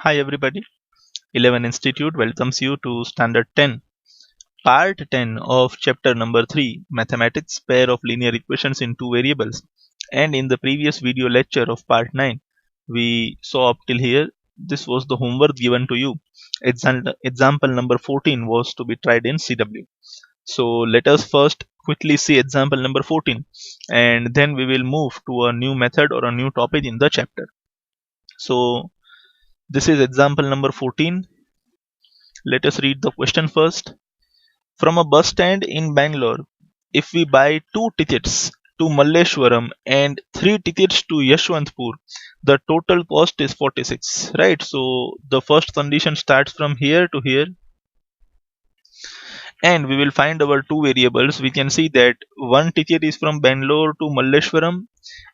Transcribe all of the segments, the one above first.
Hi everybody, 11 Institute welcomes you to Standard 10, Part 10 of Chapter number 3, Mathematics Pair of Linear Equations in Two Variables. And in the previous video lecture of Part 9, we saw up till here, this was the homework given to you. Example number 14 was to be tried in CW. So let us first quickly see example number 14 and then we will move to a new method or a new topic in the chapter. So this is example number 14. Let us read the question first. From a bus stand in Bangalore, if we buy 2 tickets to Malleshwaram and 3 tickets to Yashwantpur, the total cost is 46. Right? So the first condition starts from here to here, and we will find our two variables. We can see that one ticket is from Bangalore to Malleshwaram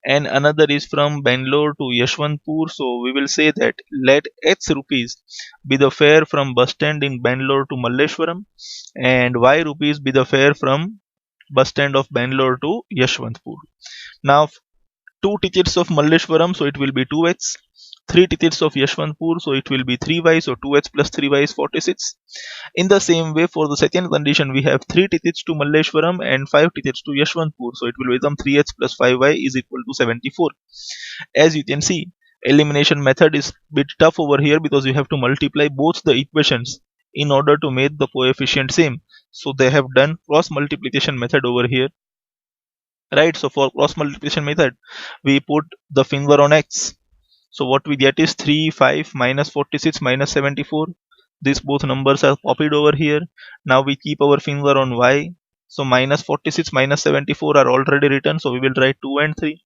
and another is from Bangalore to Yashwantpur. So we will say that let X rupees be the fare from bus stand in Bangalore to Malleshwaram and Y rupees be the fare from bus stand of Bangalore to Yashwantpur. Now 2 tickets of Malleshwaram, so it will be 2x. 3 tickets of Yashwantpur, so it will be 3y, so 2x plus 3y is 46. In the same way, for the second condition, we have 3 tickets to Malleshwaram and 5 tickets to Yashwantpur, so it will become 3x plus 5y is equal to 74. As you can see, elimination method is a bit tough over here because you have to multiply both the equations in order to make the coefficient same. So they have done cross multiplication method over here. Right, so for cross multiplication method, we put the finger on x. So what we get is 3, 5, minus 46, minus 74. These both numbers are copied over here. Now we keep our finger on y. So minus 46, minus 74 are already written. So we will write 2 and 3.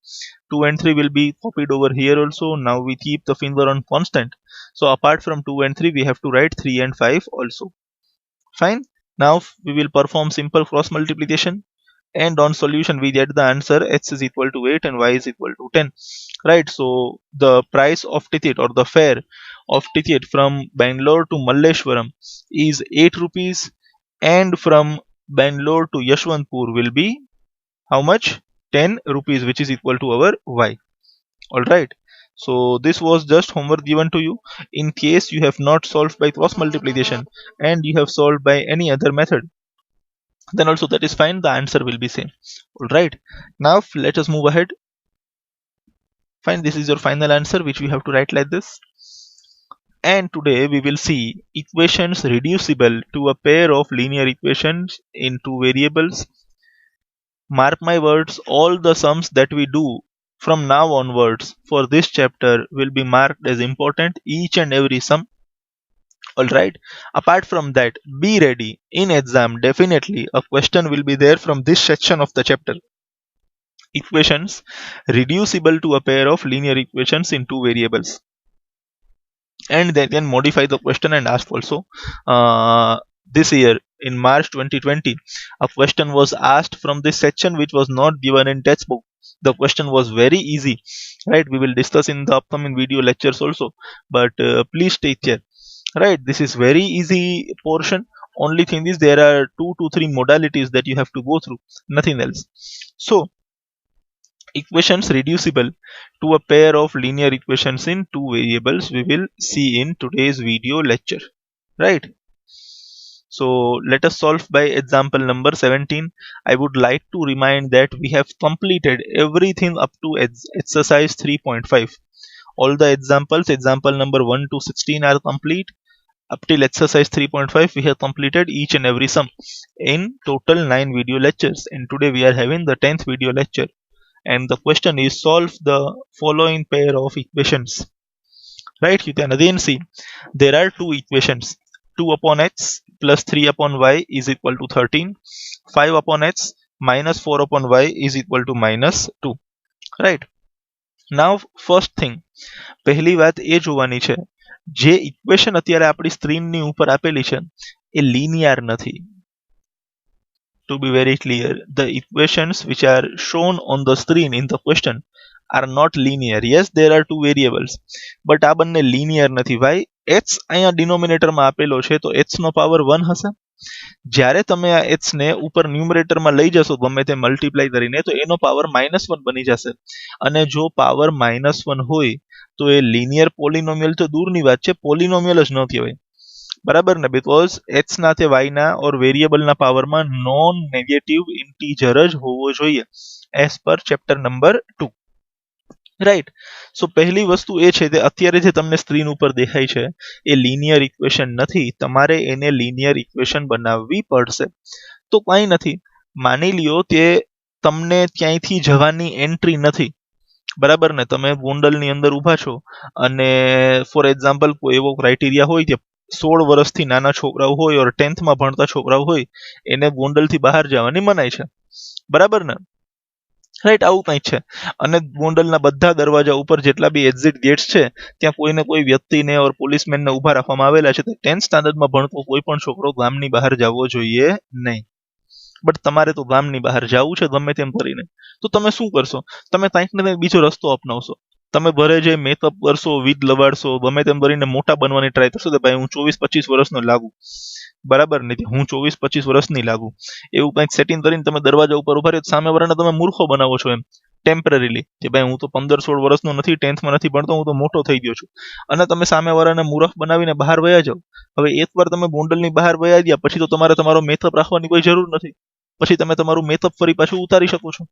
2 and 3 will be copied over here also. Now we keep the finger on constant. So apart from 2 and 3, we have to write 3 and 5 also. Fine. Now we will perform simple cross multiplication. And on solution we get the answer x is equal to 8 and y is equal to 10. Right, so the price of ticket or the fare of ticket from Bangalore to Malleshwaram is 8 rupees and from Bangalore to Yashwantpur will be how much? 10 rupees, which is equal to our y. Alright, so this was just homework given to you. In case you have not solved by cross multiplication and you have solved by any other method, then also that is fine, the answer will be same. Alright, now let us move ahead. Fine, this is your final answer which we have to write like this. And today we will see equations reducible to a pair of linear equations in two variables. Mark my words, all the sums that we do from now onwards for this chapter will be marked as important, each and every sum. Alright, apart from that, be ready. In exam, definitely a question will be there from this section of the chapter. Equations reducible to a pair of linear equations in two variables. And they can modify the question and ask also. This year, in March 2020, a question was asked from this section which was not given in textbook. The question was very easy. Right, we will discuss in the upcoming video lectures also. But please take care. Right, this is very easy portion. Only thing is there are 2 to 3 modalities that you have to go through, nothing else. So equations reducible to a pair of linear equations in two variables we will see in today's video lecture. Right, so let us solve by example number 17. I would like to remind that we have completed everything up to exercise 3.5. All the examples, example number 1 to 16 are complete. Up till exercise 3.5 we have completed each and every sum in total 9 video lectures, and today we are having the 10th video lecture. And the question is solve the following pair of equations. Right, you can again see there are two equations. 2 upon x plus 3 upon y is equal to 13. 5 upon x minus 4 upon y is equal to minus 2. Right, now first thing, પહેલી વાત એ જોવાની છે, જે equation અત્યારે આપણી સ્ક્રીનની ઉપર આપેલી છે એ લિનિયર નથી. To be very clear, the equations which are shown on the screen in the question are not linear. Yes, there are two variables, but આ બંને linear નથી. Why? x અહીંયા denominator માં આપેલો છે તો x નો power 1 હશે જ્યારે તમે આ h ને ઉપર ન્યુમરેટરમાં લઈ જશો ગમે તે મલ્ટીપ્લાય કરીને તો એનો પાવર -1 બની જશે અને જો પાવર -1 હોય તો એ લિનિયર પોલિનોમિયલ તો દૂરની વાત છે, પોલિનોમિયલ જ ન કહેવાય, બરાબર ને, બીકોઝ x ના તે y ના ઓર વેરિયેબલ ના પાવરમાં નોન નેગેટિવ ઇન્ટીજર જ હોવો જોઈએ as per chapter number 2, right. સો પહેલી વસ્તુ એ છે કે અત્યારે જે તમને સ્ક્રીન ઉપર દેખાય છે એ લિનિયર ઇક્વેશન નથી, તમારે એને લિનિયર ઇક્વેશન બનાવવી પડશે. તો કંઈ નથી, માની લ્યો કે તમને ક્યાંયથી જવાની એન્ટ્રી નથી, બરાબર ને, તમે ગોંડલની અંદર ઊભા છો અને ફોર એક્ઝામ્પલ કોઈ એવો ક્રાઇટેરિયા હોય કે 16 વર્ષથી નાના છોકરાઓ હોય ઓર 10th માં ભણતા છોકરાઓ હોય એને ગોંડલથી બહાર જવાની મનાઈ છે, બરાબર ને, રાઈટ, આવું કંઈક છે. અને ગોંડલના બધા દરવાજા ઉપર જેટલા બી એક્ઝિટ ગેટ્સ છે ત્યાં કોઈને કોઈ વ્યક્તિને ઓર પોલીસમેનને ઊભા રાખવામાં આવેલા છે. 10th સ્ટાન્ડર્ડમાં ભણતો કોઈ પણ છોકરો ગામની બહાર જવો જોઈએ નહીં, બટ તમારે તો ગામની બહાર જવું છે ગમે તેમ કરીને, તો તમે શું કરશો? તમે કંઈક ને કંઈક બીજો રસ્તો અપનાવશો. તમે ઘરે જે મેકઅપ કરશો, વીજ લગાડશો, ગમે તેમ કરીને મોટા બનવાની ટ્રાય કરશો કે ભાઈ હું 24-25 વર્ષનો લાગુ, બરાબર ને, હું 24-25 વર્ષની લાગુ, એવું કંઈક સેટિંગ કરીને તમે દરવાજા ઉપર ઉભા રહ્યો, સામે વાળાને તમે મૂર્ખો બનાવો છો એમ ટેમ્પરરીલી કે ભાઈ હું તો 15-16 વર્ષનો નથી, 10thમાં નથી ભણતો, હું તો મોટો થઈ ગયો છું, અને તમે સામે વાળાને મૂર્ખ બનાવીને બહાર વયા જાઓ. હવે એકવાર તમે ગોંડલની બહાર વયા ગયા પછી તો તમારે તમારો મેકઅપ રાખવાની કોઈ જરૂર નથી, પછી તમે તમારું મેકઅપ ફરી પાછું ઉતારી શકો છો,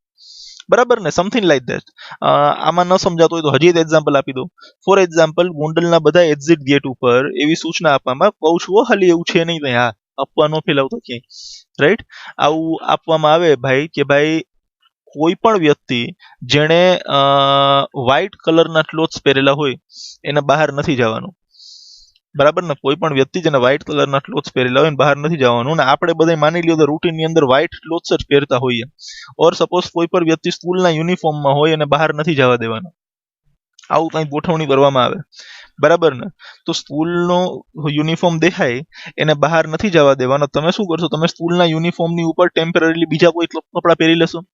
બરાબર ને, સમથિંગ લાઈક ધેટ. આમાં ન સમજાતું હોય તો હજી એક એક્ઝામ્પલ આપી દઉં. ફોર એક્ઝામ્પલ ગોંડલના બધા એક્ઝિટ ગેટ ઉપર એવી સૂચના આપવામાં, કહું છું ખાલી એવું છે નહીં, હા આપવા ન ફેલાવતો ક્યાંય, રાઈટ, આવું આપવામાં આવે ભાઈ કે ભાઈ કોઈ પણ વ્યક્તિ જેણે વ્હાઇટ કલરના ક્લોથ્સ પહેરેલા હોય એને બહાર નથી જવાનું, બરાબર ને, કોઈ પણ વ્યક્તિ જેને વ્હાઇટ કલરના ક્લોથ્સ પહેરેલા હોય બહાર નથી જવાનું. અને આપણે બધા માની લ્યો તો રૂટીનની અંદર વ્હાઇટ ક્લોથ્સ જ પહેરતા હોઈએ, ઓર સપોઝ કોઈ પણ વ્યક્તિ સ્કૂલના યુનિફોર્મમાં હોય અને બહાર નથી જવા દેવાનું, આવું કંઈક ગોઠવણી કરવામાં આવે, બરાબર ને, તો સ્કૂલનો યુનિફોર્મ દેખાય એને બહાર નથી જવા દેવાનો, તમે શું કરશો? તમે સ્કૂલના યુનિફોર્મની ઉપર ટેમ્પરરીલી બીજા કોઈ કપડાં પહેરી લેશો.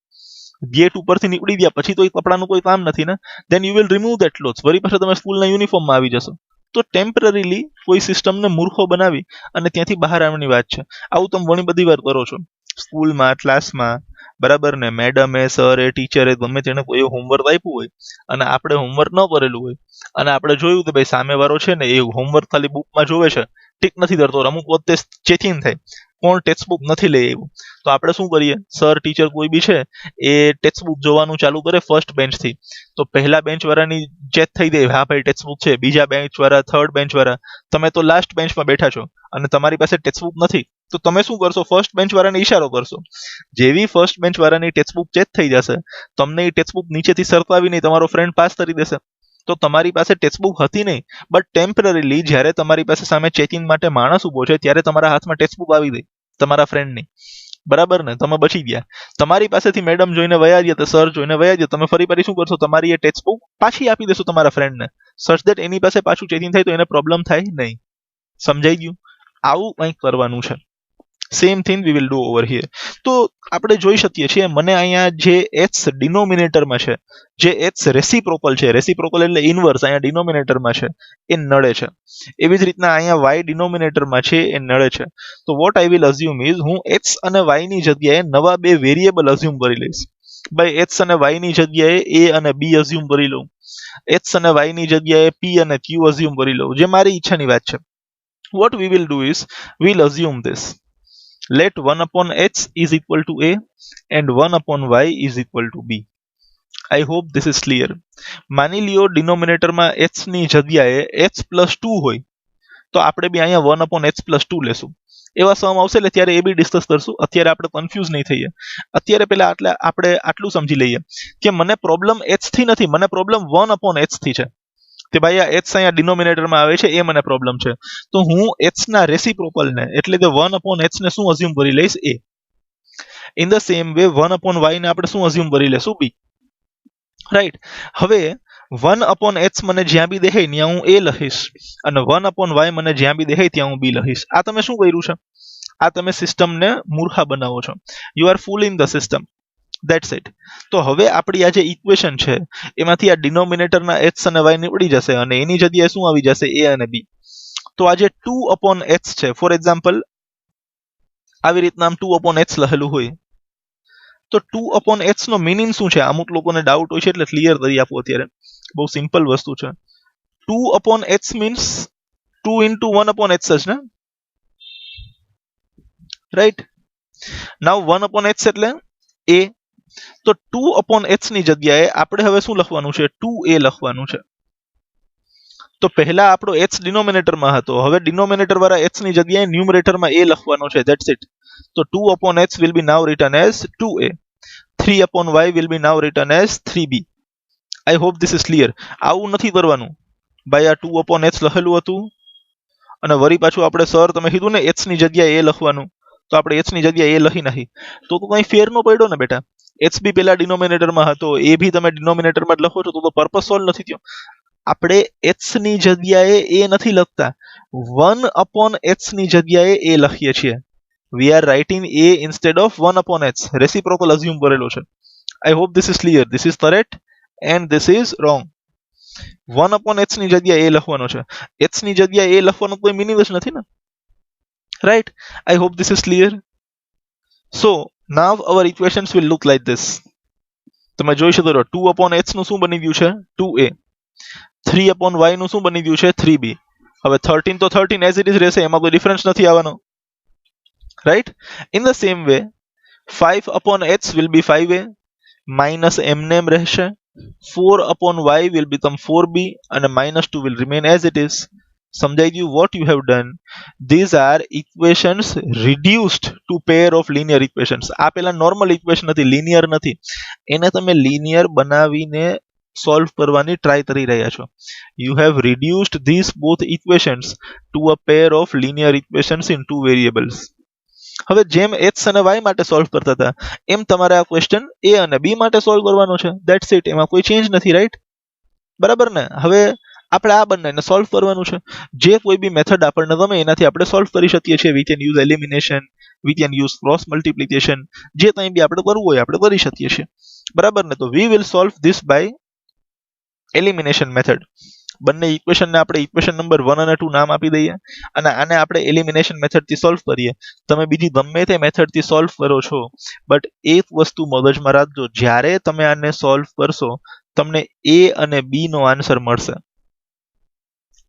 ગેટ ઉપરથી નીકળી ગયા પછી તો એ કપડાનું કોઈ કામ નથી ને, then you will remove that clothes, વળી પાછા તમે સ્કૂલના યુનિફોર્મમાં આવી જશો. તો ટેમ્પરરીલી કોઈ સિસ્ટમને મૂર્ખો બનાવી અને ત્યાંથી બહાર આવવાની વાત છે. આવું તમે ઘણી બધી વાર કરો છો સ્કૂલમાં, ક્લાસમાં, બરાબર ને, મેડમે, સરે, ટીચરે ગમે તેને કોઈ હોમવર્ક આપ્યું હોય અને આપણે હોમવર્ક ન કરેલું હોય અને આપણે જોયું કે ભાઈ સામેવાળો છે ને એ હોમવર્ક ખાલી બુકમાં જોવે છે, ટીક નથી કરતો, અમુક વખતે ચેકિંગ થાય કોણ ટેક્સ્ટબુક નથી લઈ આવ્યું, તો આપણે શું કરીએ? સર ટીચર કોઈ બી છે એ ટેક્સ્ટબુક જોવાનું ચાલુ કરે ફર્સ્ટ બેન્ચથી, તો પહેલા બેન્ચ વાળાની ચેક થઈ જાય, હા ભાઈ ટેક્સ્ટબુક છે, બીજા બેન્ચ વાળા, થર્ડ બેન્ચ વાળા, તમે તો લાસ્ટ બેન્ચમાં બેઠા છો અને તમારી પાસે ટેક્સ્ટબુક નથી, તો તમે શું કરશો? ફર્સ્ટ બેન્ચ વાળાને ઈશારો કરશો. જેવી ફર્સ્ટ બેન્ચ વાળાની ટેક્સ્ટબુક ચેક થઈ જશે, તમને એ ટેક્સ્ટબુક નીચેથી સરકાવી નહીં, તમારો ફ્રેન્ડ પાસ કરી દેશે. તો તમારી પાસે ટેક્સ્ટબુક હતી નહીં, બટ ટેમ્પરરીલી જ્યારે તમારી પાસે સામે ચેકિંગ માટે માણસ ઉભો છે ત્યારે તમારા હાથમાં ટેક્સ્ટબુક આવી ગઈ તમારા ફ્રેન્ડની, બરાબર ને, તમે બચી ગયા. તમારી પાસેથી મેડમ જોઈને વયા ગયા, તો સર જોઈને વયા ગયા, તમે ફરી શું કરશો? તમારી એ ટેક્સ્ટબુક પાછી આપી દેશો તમારા ફ્રેન્ડને, સચ દેટ એની પાસે પાછું ચેકિંગ થાય તો એને પ્રોબ્લેમ થાય નહીં. સમજાઈ ગયું? આવું કંઈક કરવાનું છે. Same thing we will do over here. તો આપણે જોઈ શકીએ છીએ મને અહીંયા જે એચ ડિનોમિનેટરમાં છે, જે એચ રેસિપ્રોકલ છે, રેસિપ્રોકલ એટલે ઇનવર્સ, અહીંયા ડિનોમિનેટરમાં છે એ નડે છે. એવી જ રીતના અહીંયા વાય ડિનોમિનેટરમાં છે એ નડે છે. તો vote I will assume is, હું એક્સ અને વાય ની જગ્યાએ નવા બે વેરિયેબલ અઝ્યુમ કરી લઈશ. ભાઈ એક્સ અને વાય ની જગ્યાએ એ અને બી અઝ્યુમ કરી લઉં, એક્સ અને વાય ની જગ્યાએ પી અને ક્યુ અઝ્યુમ કરી લઉં, જે મારી ઈચ્છાની વાત છે. Vote we will do is we'll assume this. Let 1 upon h is equal to a and 1 upon y is equal to b. I hope this is clear. માની લ્યો ડિનોમિનેટરમાં h ની જગ્યાએ h plus 2 હોય તો આપણે બી અહીંયા 1 upon h plus 2 લેશું. એવા સમ આવશે એટલે ત્યારે એ બી ડિસ્કસ કરશું. અત્યારે આપણે કન્ફ્યુઝ નહીં થઈએ. અત્યારે પહેલા આપણે આટલું સમજી લઈએ કે મને પ્રોબ્લેમ h થી નથી, મને પ્રોબ્લેમ 1 upon h થી છે. કે ભાઈ આ h અહીંયા ડિનોમિનેટરમાં આવે છે એ મને પ્રોબ્લેમ છે. તો હું h ના રેસિપ્રોકલને એટલે કે 1 upon h ને શું અઝ્યુમ કરી લઈશ? a. In the same way 1 upon y ને આપણે શું અઝ્યુમ કરી લેશું? b. રાઈટ. હવે 1 upon h મને જ્યાં બી દેખાય ત્યાં હું a લખીશ અને 1 upon y મને જ્યાં બી દેખાય ત્યાં હું b લખીશ. આ તમે શું કર્યું છે? આ તમે સિસ્ટમને મૂર્ખા બનાવો છો. You are full in the system. That's it. તો હવે આપણી આ જે ઇક્વેશન છે એમાંથી આ ડિનોમિનેટરના h અને y નીકળી જશે અને એની જગ્યાએ શું આવી જશે? a અને b. તો આ જે 2 upon h છે, ફોર એક્ઝામ્પલ આવી રીતના આમ 2/h લખેલું હોય તો 2/h નો મીનિંગ શું છે? અમુક લોકોને ડાઉટ હોય છે એટલે ક્લિયર કરી આપો અત્યારે. બહુ સિમ્પલ વસ્તુ છે. 2/h મીન્સ 2 into 1/h જ ને, રાઈટ? નાઉ 1/h એટલે a. તો 2/h ની જગ્યાએ આપણે હવે શું લખવાનું છે? 2a લખવાનું છે. તો પહેલા આપણો h ડિનોમિનેટરમાં હતો, હવે ડિનોમિનેટર વાળા h ની જગ્યાએ ન્યુમરેટરમાં a લખવાનો છે. That's it. તો 2/h will be now written as 2a. 3/y will be now written as 3b. I hope this is clear. આવું નથી કરવાનું ભાઈ. આ 2/h લખેલું હતું અને વળી પાછું આપણે સર તમે કીધું ને h ની જગ્યાએ a લખવાનું, તો આપણે h ની જગ્યાએ a લખી નાખી તો કઈ ફેર નો પડ્યો ને બેટા. h બી પેલા ડિનોમિનેટરમાં હતો, a બી તમે ડિનોમિનેટરમાં જ લખો છો, તો પર્પસ સોલ્વ નથી થયો. આપણે h ની જગ્યાએ a નથી લખતા, 1/h ની જગ્યાએ a લખીએ છીએ. we are writing a instead of 1/h. Reciprocal assume કરેલો છે. I hope this is clear. This is correct and this is wrong. 1/h ની જગ્યાએ a લખવાનો છે. h ની જગ્યાએ a લખવાનો કોઈ મીનિંગ જ નથી ને, right? I hope this is clear. So now our equations will look like this. તમે જોઈ શકો છો 2/h નું શું બની ગયું છે? 2a. 3/y નું શું બની ગયું છે? 3b. હવે 13 તો 13 as it is રહેશે, એમાં કોઈ ડિફરન્સ નથી આવવાનો, right? In the same way 5/h will be 5a minus mname રહેશે. 4/y will become 4b and -2 will remain as it is. સમજાઈ ગયું? what you have done, these are equations reduced to pair of linear equations. આ પેલા normal equation હતી, linear નથી, એને તમે linear બનાવીને સોલ્વ કરવાની ટ્રાય કરી રહ્યા છો. you have reduced these both equations to a pair of linear equations in two variables. હવે જેમ x અને y માટે સોલ્વ કરતા હતા એમ તમારે આ ક્વેશ્ચન a અને b માટે સોલ્વ કરવાનો છે. That's it. એમાં કોઈ ચેન્જ નથી, રાઈટ? બરાબર ને? હવે આપણે આ બંનેને સોલ્વ કરવાનું છે. જે કોઈ બી મેથડ આપણને ગમે એનાથી આપણે સોલ્વ કરી શકીએ છીએ. We can use elimination, we can use cross multiplication, જે કંઈ બી આપણે કરવું હોય આપણે કરી શકીએ છીએ. બરાબર ને? તો we will solve this by elimination method. બંને ઇક્વેશનને આપણે ઇક્વેશન નંબર 1 અને 2 નામ આપી દઈએ અને આને આપણે એલિમિનેશન મેથડથી સોલ્વ કરીએ. તમે બીજી ગમે તે મેથડથી સોલ્વ કરો છો, બટ એક વસ્તુ મગજમાં રાખજો, જ્યારે તમે આને સોલ્વ કરશો તમને a અને b નો આન્સર મળશે.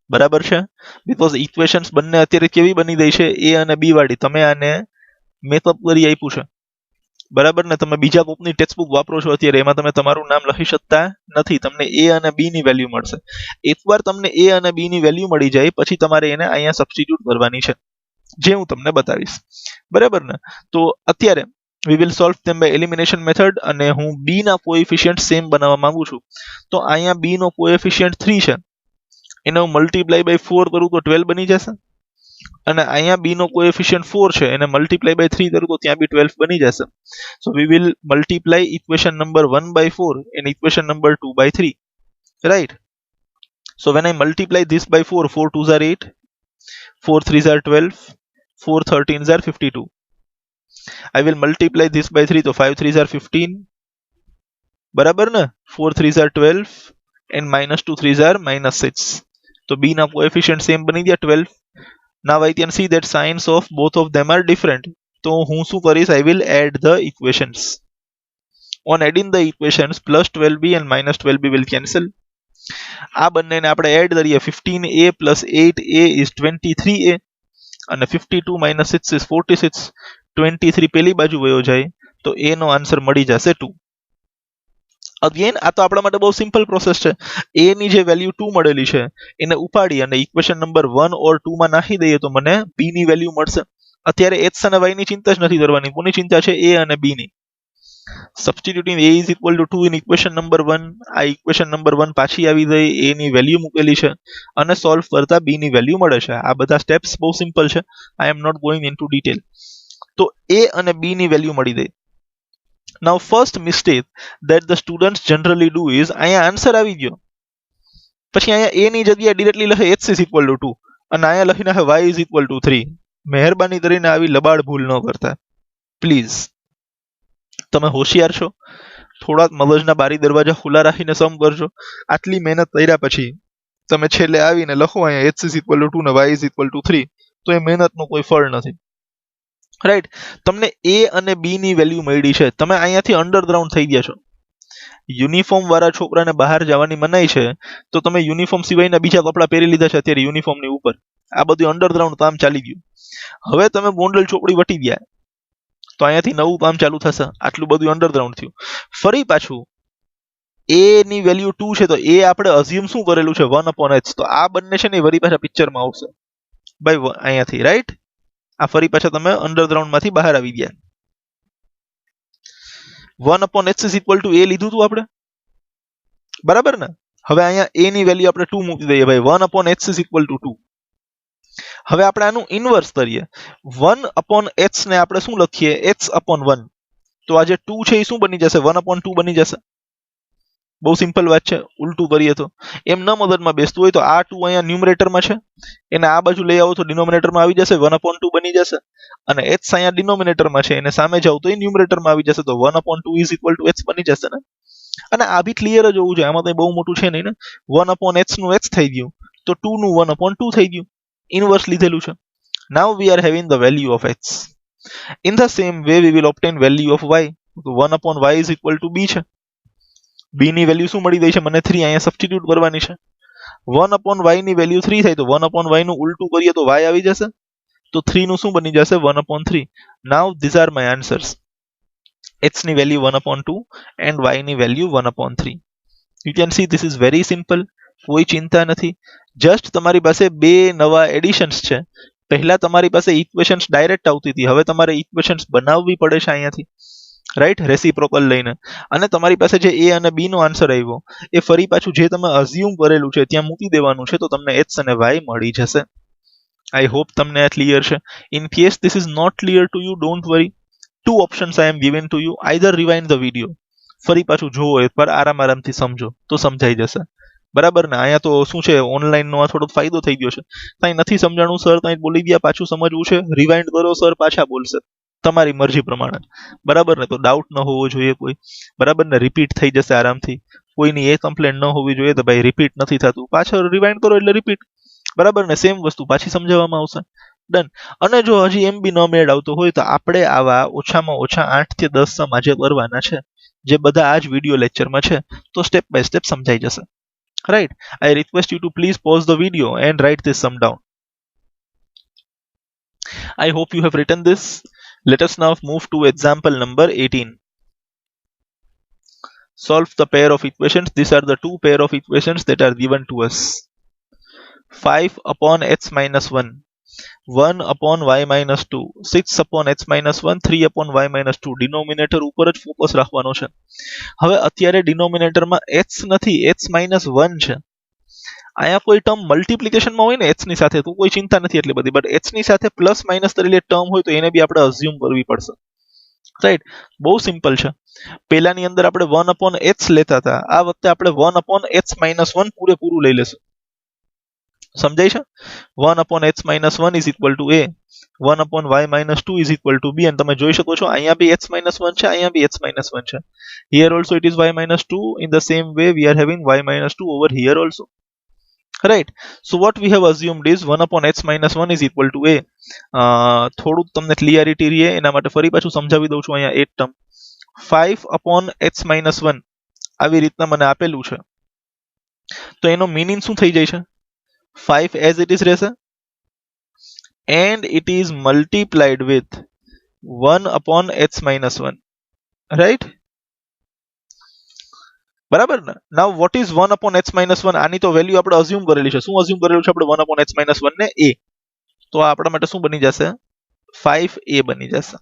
બરાબર છે? બીકોઝ ઇક્વેશન્સ બંને અત્યારે કેવી બની ગઈ છે? a અને b વાળી. તમે આને મેકઅપ કરી આપ્યું છે, બરાબર ને? તમે બીજા કોકની ટેક્સ્ટબુક વાપરો છો અત્યારે, એમાં તમે તમારું નામ લખી શકતા નથી. તમને a અને b ની વેલ્યુ મળશે. એકવાર તમને a અને b ની વેલ્યુ મળી જાય પછી તમારે એને અહીંયા સબસ્ટિટ્યુટ કરવાની છે, જે હું તમને બતાવીશ. બરાબર ને? તો અત્યારે we will solve them by elimination method અને હું b ના કોએફિશિયન્ટ સેમ બનાવવા માંગુ છું. તો અહીંયા b નો કોએફિશિયન્ટ 3 છે, એને હું મલ્ટીપ્લાય બાય 4 કરું તો 12 બની જશે. અને અહીંયા b નો કોએફિશિયન્ટ 4 છે, એને મલ્ટીપ્લાય બાય 3 કરું તો ત્યાં બી 12 બની જશે. સો we will multiply equation number 1 by 4 and equation number 2 by 3, right? So when I multiply this by 4, 4 2s are 8, 4 3s are 12, 4 13s are 52. I will multiply this by 3, so 5 3s are 15. બરાબર ને? 4 3s are 12 and -2 3s are -6. તો b ના coefficient same બની ગયા 12. Now I can see that signs of both of them are different. તો હું શું કરીશ? I will add the equations. On adding the equations, plus 12b and minus 12b will cancel. આ બંનેને આપણે એડ કરીએ. 15a plus 8a is 23a અને 52 minus 6 is 46. 23 પેલી બાજુ વયો જાય તો a નો આન્સર મળી જશે 2. અગેન આ તો આપણા માટે બહુ સિમ્પલ પ્રોસેસ છે. a ની જે વેલ્યુ 2 મળેલી છે એને ઉપાડી અને ઇક્વેશન નંબર 1 ઓર 2 માં નાખી દઈએ તો મને b ની વેલ્યુ મળશે. અત્યારે x અને y ની ચિંતા જ નથી કરવાની. કોની ચિંતા છે? a અને b ની. Substituting a is equal to 2 in equation number 1. આ ઇક્વેશન નંબર 1 પાછી આવી ગઈ, a ની વેલ્યુ મૂકેલી છે અને સોલ્વ કરતા b ની વેલ્યુ મળે છે. આ બધા સ્ટેપ્સ બહુ સિમ્પલ છે. I am not going into detail. તો a અને b ની વેલ્યુ મળી ગઈ. Now first mistake that the students generally do is અહીંયા આન્સર આવી ગયો પછી અહીંયા a ની જગ્યાએ ડિરેક્ટલી લખે x is equal to 2 અને અહીંયા લખી નાખે y is equal to 3. મહેરબાની કરીને આવી લબાડ ભૂલ ન કરતા પ્લીઝ. તમે હોશિયાર છો, થોડાક મગજના બારી દરવાજા ખુલ્લા રાખીને સમ કરજો. આટલી મહેનત કર્યા પછી તમે છેલ્લે આવીને લખો અહીંયા x is equal to 2 ને y is equal to 3, તો એ મહેનતનો કોઈ ફળ નથી. રાઈટ. તમને a અને b ની વેલ્યુ મળી છે, તમે અહીંયાથી અંડરગ્રાઉન્ડ થઈ ગયા છો. યુનિફોર્મ વાળા છોકરાને બહાર જવાની મનાઈ છે, તો તમે યુનિફોર્મ સિવાયના બીજા કપડાં પહેરી લીધા છે અત્યારે યુનિફોર્મની ઉપર. આ બધું અંડરગ્રાઉન્ડ કામ ચાલી ગયું. હવે તમે ગોંડલ ચોપડી વટી ગયા, તો અહીંયાથી નવું કામ ચાલુ થશે. આટલું બધું અંડરગ્રાઉન્ડ થયું. ફરી પાછું a ની વેલ્યુ 2 છે, તો a આપણે અઝ્યુમ શું કરેલું છે 1/h. તો આ બંને છે ને વળી પાછા પિક્ચરમાં આવશે ભાઈ અહીંયાથી, રાઈટ. આ ફરી પાછા તમે અંડરગ્રાઉન્ડ માંથી બહાર આવી ગયા. 1/h is equal two a લીધું હતું આપણે, બરાબર ને. હવે અહીંયા a ની વેલ્યુ આપણે 2 મૂકી દઈએ ભાઈ. 1/h is equal two 2. હવે આપણે આનું ઇન્વર્સ કરીએ. 1/h ને આપણે શું લખીએ, h/1. તો આ જે 2 છે એ શું બની જશે, 1/2 બની જશે. બહુ સિમ્પલ વાત છે. ઉલટું કરીએ તો એમ ન મદદમાં બેસતું હોય તો આ 2 અહીંયા ન્યુમરેટરમાં છે, એને આ બાજુ લઈ આવો તો ડિનોમિનેટરમાં આવી જશે, 1/2 બની જશે. અને h અહીંયા ડિનોમિનેટરમાં છે, એને સામે જાવ તો એ ન્યુમરેટરમાં આવી જશે, તો 1/2 ઇઝ ઇક્વલ ટુ h બની જશે ને. અને આ બી ક્લિયર જ હોવું જોઈએ, આમાં કંઈ બહુ મોટું છે નહીં ને. 1/h નું h થઈ ગયું, તો 2 નું 1/2 થઈ ગયું. ઇનવર્સ લીધેલું છે. Now we are having the value of h. In the same way we will obtain value of y. તો 1/y is equal to b છે. b ની વેલ્યુ શું મળી ગઈ છે મને, 3. અહીંયા સબસ્ટિટ્યુટ કરવાની છે. 1/y ની વેલ્યુ 3 થાય, તો 1/y નું ઉલટું કરીએ તો y આવી જશે. તો 3 નું શું બની જશે, 1/3. Now these are my answers. h ની વેલ્યુ 1/2 and y ની value 1/3. You can see this is very simple. કોઈ ચિંતા નથી. જસ્ટ તમારી પાસે બે નવા એડિશન્સ છે. પહેલા તમારી પાસે ઇક્વેશન્સ ડાયરેક્ટ આવતી હતી, હવે તમારે ઇક્વેશન્સ બનાવવી પડે છે અહીંયાથી, રાઈટ, રેસિપ્રોકલ લઈને. અને તમારી પાસે જે a અને b નો આન્સર આવ્યો એ ફરી પાછું જે તમે અઝ્યુમ કરેલું છે ત્યાં મૂકી દેવાનું છે, તો તમને h અને y મળી જશે. આઈ હોપ તમને આ ક્લિયર છે. In case this is not clear to you, don't worry. 2 options I am given to you. Either rewind the video, ફરી પાછું જોવો એકવાર, આરામથી સમજો તો સમજાઈ જશે, બરાબર ને. અહીંયા તો શું છે, ઓનલાઈન નો આ થોડો ફાયદો થઈ ગયો છે. ત્યાં નથી સમજાણું સર, ત્યાં બોલી ગયા, પાછું સમજવું છે, રિવાઇન્ડ કરો સર, પાછા બોલશે. તમારી મરજી પ્રમાણે, બરાબર ને. તો ડાઉટ ન હોવો જોઈએ કોઈ, બરાબર ને. રિપીટ થઈ જશે આરામથી. કોઈની એ કમ્પ્લેન ન હોવી જોઈએ તો ભાઈ રિપીટ નથી થતું, પાછળ રિવાઇન્ડ કરો એટલે રિપીટ, બરાબર ને. સેમ વસ્તુ પાછી સમજાવવામાં આવશે. ડન. અને જો હજી એમ બી ન મેળ આવતો હોય તો આપણે આવા ઓછામાં ઓછા 8 થી 10 સમ આજે કરવાના છે, જે બધા આ જ વિડીયો લેક્ચરમાં છે. તો સ્ટેપ બાય સ્ટેપ સમજાઈ જશે, right. I request you to please pause the video and write this sum down. I hope you have written this. Let us now move to example number 18. Solve the pair of equations. These are the two pair of equations that are given to us. 5/h minus 1, 1/y minus 2, 6/h minus 1, 3/y minus 2. Denominator ઉપર જ focus રાખવાનો છે. હવે અત્યારે ડિનોમિનેટરમાં h નથી, h minus 1 છે. અહીંયા કોઈ ટર્મ મલ્ટિપ્લિકેશનમાં હોય ને h ની સાથે તો કોઈ ચિંતા નથી એટલી બધી, બટ h ની સાથે પ્લસ માઇનસ તરીકે ટર્મ હોય તો એને બી આપણે અઝ્યુમ કરવી પડશે, રાઈટ. બહુ સિમ્પલ છે. પહેલાની અંદર આપણે 1/h લેતા હતા, આ વખતે આપણે 1/h minus 1 પૂરેપૂરું લઈ લેશું. સમજાય છે. 1/h minus 1 is equal to a, 1/y minus 2 is equal to b. અને તમે જોઈ શકો છો અહીંયા બી h minus 1 છે, અહીંયા બી h minus 1 છે. Here also it is y minus 2. In the same way we are having y minus 2 over here also, right. So what we have assumed is 1/h minus 1 is equal to a. થોડું તમને clarity રહે એના માટે ફરી પાછું સમજાવી દઉં છું. અહીંયા એક ટર્મ 5/h minus 1 આવી રીતના મને આપેલું છે, તો એનો મીનિંગ શું થઈ જાય છે, 5 as it is રહેશે and it is multiplied with 1/h minus 1, right. બરાબર ને. નાઉ વોટ ઇઝ 1/h minus 1? આની તો વેલ્યુ આપણે અઝ્યુમ કરેલી છે. શું અઝ્યુમ કરેલું છે આપણે 1/h minus 1 ને a, તો આપણા માટે શું બની જશે, 5a બની જશે.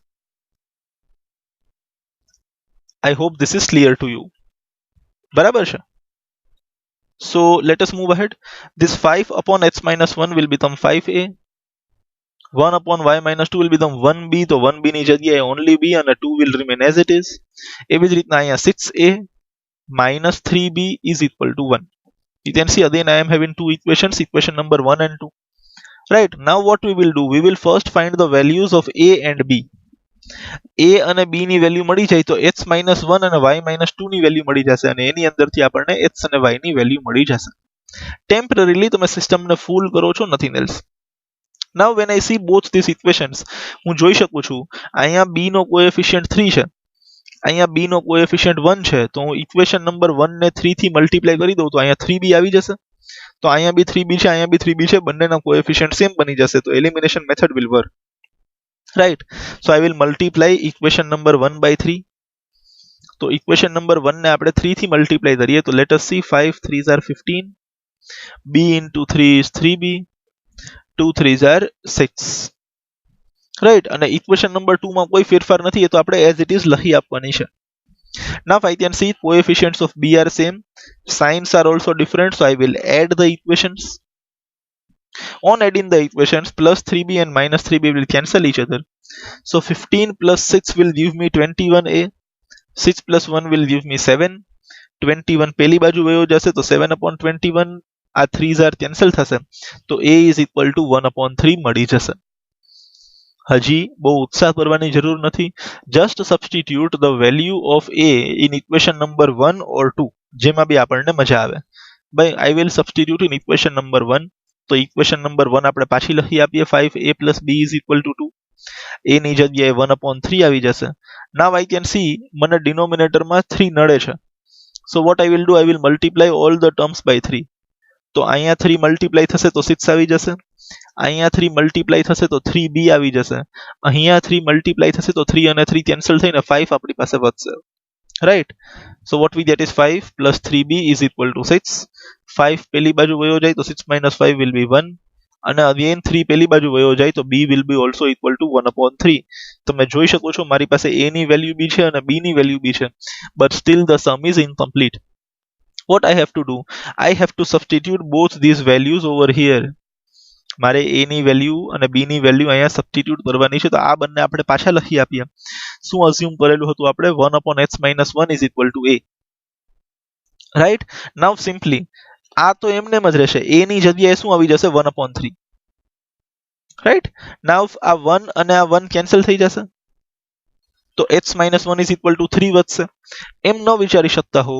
I hope this is clear to you. બરાબર છે. So let us move ahead. This 5/h minus 1 will become 5a. 1/y minus 2 will become 1b. તો 1b ની જગ્યાએ only b અને 2 will remain as it is. એવી જ રીતના અહીંયા 6a minus 3b is equal to 1. You can see again I am having two equations, equation number 1 and 2. Right. Now what we will do, we will first find the values of a and b. a અને b ની value મળી જાય તો h minus 1 અને y minus 2 ની value મળી જશે, અને એની અંદરથી આપણને h અને y ની વેલ્યુ મળી જશે. ટેમ્પરરીલી તમે સિસ્ટમને ફૂલ કરો છો, nothing else. Now when I see both these equations, હું જોઈ શકું છું અહીંયા b નો કોએફિશિયન્ટ 3 છે, અહીંયા b નો કોએફિશિયન્ટ 1 છે, તો હું ઇક્વેશન નંબર 1 ને 3 થી મલ્ટીપ્લાય કરી દઉં તો અહીંયા 3b આવી જશે. તો અહીંયા બી 3b છે, અહીંયા બી 3b છે, બંનેના કોએફિશિયન્ટ સેમ બની જશે, તો elimination method will work, right. So I will multiply equation number 1 by 3. તો ઇક્વેશન નંબર 1 ને આપણે 3 થી મલ્ટીપ્લાય કરીએ તો let S C 5 3s are 15, b into 3 is 3b, 2 3s are 6, right. અને ઇક્વેશન નંબર 2 માં કોઈ ફેરફાર નથી, એ તો આપણે એઝ ઇટ ઇઝ લખી આપવાની છે. Now I can see coefficients of b are same, signs are also different, so I will add the equations. On adding the equations, plus 3b and minus 3b will cancel each other. So 15 plus 6 will give me 21a, 6 plus 1 will give me 7, 21 પેલી બાજુ વયો જશે તો 7/21, આ 3s are cancel થશે, તો a is equal to 1/3 મળી જશે. હજી બહુ ઉત્સાહ કરવાની જરૂર નથી, just substitute the value of a in equation number 1 or 2, જેમાં બી આપણને મજા આવે. ભાઈ I will substitute in equation number 1, તો ઇક્વેશન નંબર 1 આપણે પાછી લખી આપીએ, 5a plus b is equal to 2, a ની જગ્યાએ 1/3 આવી જશે. નાવ આઈ કેન સી મને ડિનોમિનેટરમાં 3 નડે છે, so what I will do, I will multiply all the terms by 3. તો અહીંયા 3 મલ્ટીપ્લાય થશે તો 6 આવી જશે, અહીંયા 3 મલ્ટીપ્લાય થશે તો 3b આવી જશે, અહીંયા 3 મલ્ટીપ્લાય થશે તો 3 અને 3 કેન્સલ થઈને 5 આપણી પાસે વધશે, right. So what we get is 5 plus 3b is equal to 6. 5 પેલી બાજુ વયો જાય તો 6 minus 5 will be 1, અને અગેન 3 પેલી બાજુ વયો જાય તો b will be also equal to 1/3. તમે જોઈ શકો છો મારી પાસે a ની વેલ્યુ બી છે અને b ની વેલ્યુ બી છે, but still the sum is incomplete. What I have to do, I have to substitute both these values over here. મારે a ની વેલ્યુ અને b ની વેલ્યુ અહીંયા સબસ્ટિટ્યુટ કરવાની છે, તો આ બંને આપણે પાછા લખી આપીએ. શું અઝ્યુમ કરેલું હતું આપણે, 1/x-1 is equal to a, right. Now simply આ તો એમને જ રહેશે, a ની જગ્યાએ શું આવી જશે, 1/3, રાઈટ. નાઉ આ 1 અને આ 1 કેન્સલ થઈ જશે, તો x-1 is equal to 3 વધશે. એમ ન વિચારી શકતા હો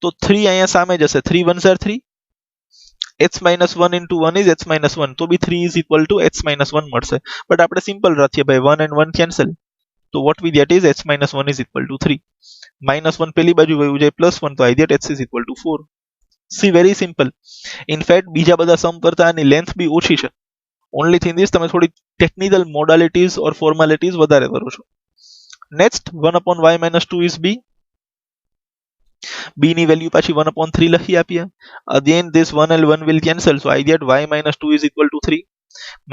તો 3 અહીંયા સામે જશે, 3 1s are 3, x-1 into 1 is x-1, તો બી 3 is equal to x-1 મળશે. બટ આપણે સિમ્પલ રાખીએ ભાઈ, 1 and 1 કેન્સલ, તો what we get is x-1 is equal to 3. -1 પેલી બાજુ વયું જાય, +1, તો I get x is equal to 4. C very simple. In fact બીજા બધા સમ કરતા આની લેન્થ બી ઓછી છે. ઓનલી થિંગ ઇઝ તમે થોડી ટેકનિકલ મોડાલિટીઝ ઓર ફોર્માલિટીઝ વધારે કરો છો. Next 1/y-2 is b. b ની વેલ્યુ પાછી 1/3 લખી આપીએ. Again this 1 and 1 will cancel, so I get y-2 is equal to 3.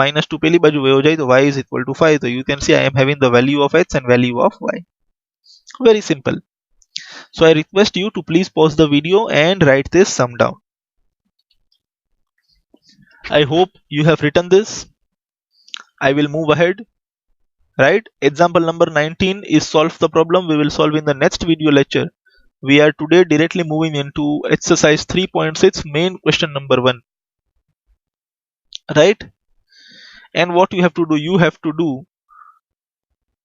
-2 પેલી બાજુ વયો જાય તો y is equal to 5, so you can see I am having the value of x and value of y. Very simple. So I request you to please pause the video and write this sum down. I hope you have written this. I will move ahead. Right? Example number 19 is solve the problem. We will solve in the next video lecture. We are today directly moving into exercise 3.6 main question number 1. Right? And what you have to do, you have to do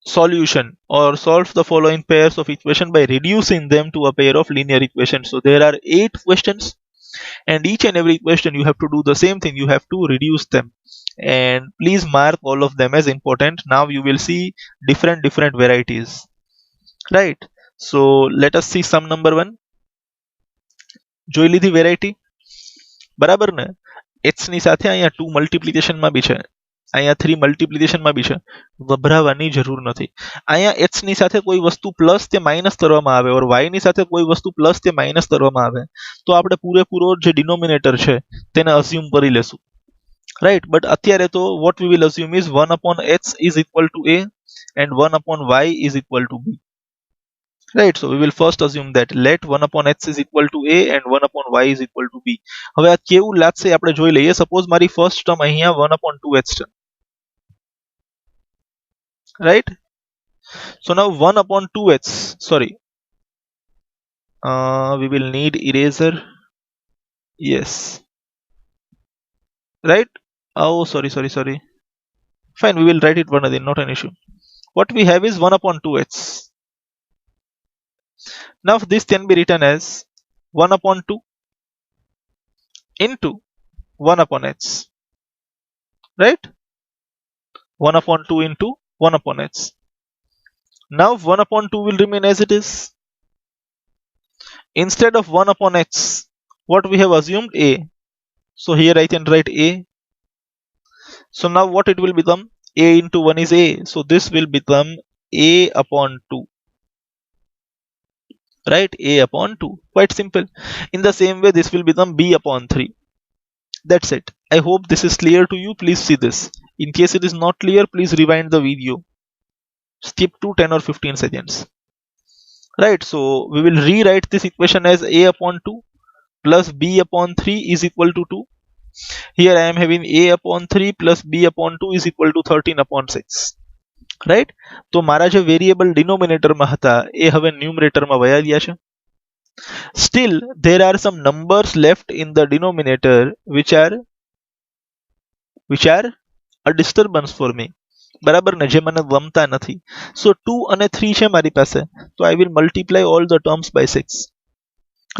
solution or solve the following pairs of equation by reducing them to a pair of linear equations. So there are 8 questions, and each and every question you have to do the same thing, you have to reduce them, and please mark all of them as important. Now you will see different varieties, right? So let us see sum number 1. જોઈ લીધી variety, બરાબર ને? x ની સાથે અહીંયા 2 multiplication માં બી છે, અહીંયા 3 મલ્ટીપ્લિકેશન માં બી છે, ગભરાવાની જરૂર નથી. અહીંયા x ની સાથે કોઈ વસ્તુ પ્લસ કે માઇનસ કરવામાં આવે ઓર y ની સાથે કોઈ વસ્તુ પ્લસ કે માઇનસ કરવામાં આવે તો આપણે પૂરેપૂરો જે ડિનોમિનેટર છે તેને અઝ્યુમ કરી લેશું, રાઈટ. બટ અત્યારે તો what we will assume is 1/x is equal to a and 1/y is equal to b. Right, so we will first assume that let 1/x is equal to a and 1/y is equal to b. હવે આ કેવું લાગશે આપણે જોઈ લઈએ. Suppose મારી first term અહીંયા 1/2x છે, right? So now 1/2x, sorry, we will need eraser. Yes, right? Oh, sorry. Fine, we will write it one again, not an issue. What we have is 1/2x. Now this can be written as 1/2 into 1/x, right? 1 upon 2 into 1 upon x. Now 1 upon 2 will remain as it is. Instead of 1 upon x, what we have assumed? A. So here I can write A. So now what it will become? A into 1 is A. So this will become A upon 2. Right? A upon 2. Quite simple. In the same way, this will become B upon 3. That's it. I hope this is clear to you. Please see this. In case it is not clear, please rewind the video. Skip to 10 or 15 seconds. Right, so we will rewrite this equation as A upon 2 plus B upon 3 is equal to 2. Here I am having A upon 3 plus B upon 2 is equal to 13 upon 6. Right? તો મારા જે variable ડિનોમિનેટરમાં હતા એ હવે ન્યુમરેટરમાં વયા ગયા છે. Still there are some numbers left in the denominator which are a disturbance for me. બરાબર ને, જે મને ગમતા નથી. So 2 અને 3 છે મારી પાસે, તો I will multiply all the terms by 6.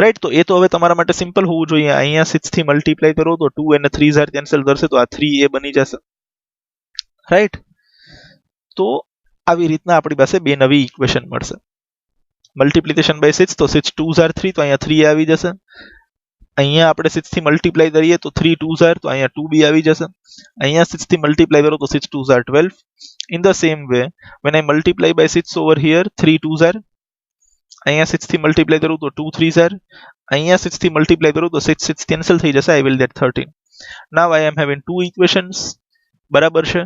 Right, તો એ તો હવે તમારા માટે સિમ્પલ હોવું જોઈએ. અહીંયા 6 થી મલ્ટીપ્લાય કરો તો 2 અને 3 જ્યારે કેન્સલ કરશે તો આ 3a બની જશે. રાઈટ, તો આવી રીતના આપણી પાસે બે નવી ઇક્વેશન મળશે. મલ્ટીપ્લિકેશન બાય 6 તો 6 2s are 3 તો અહીંયા 3a આવી જશે. અહીંયા આપણે 6 થી મલ્ટીપ્લાય કરીએ તો 3 2s are તો અહીંયા 2b આવી જશે. અહીંયા 6 થી મલ્ટીપ્લાય કરો તો 6 2s are 12. In the same way, when I multiply by 6 over here, 3 2s are. અહીંયા 6 થી મલ્ટીપ્લાય કરું તો 2 3s are. અહીંયા 6 થી મલ્ટીપ્લાય કરું તો 6 6 કેન્સલ થઈ જશે. I will get 13. Now I am having two equations. બરાબર છે.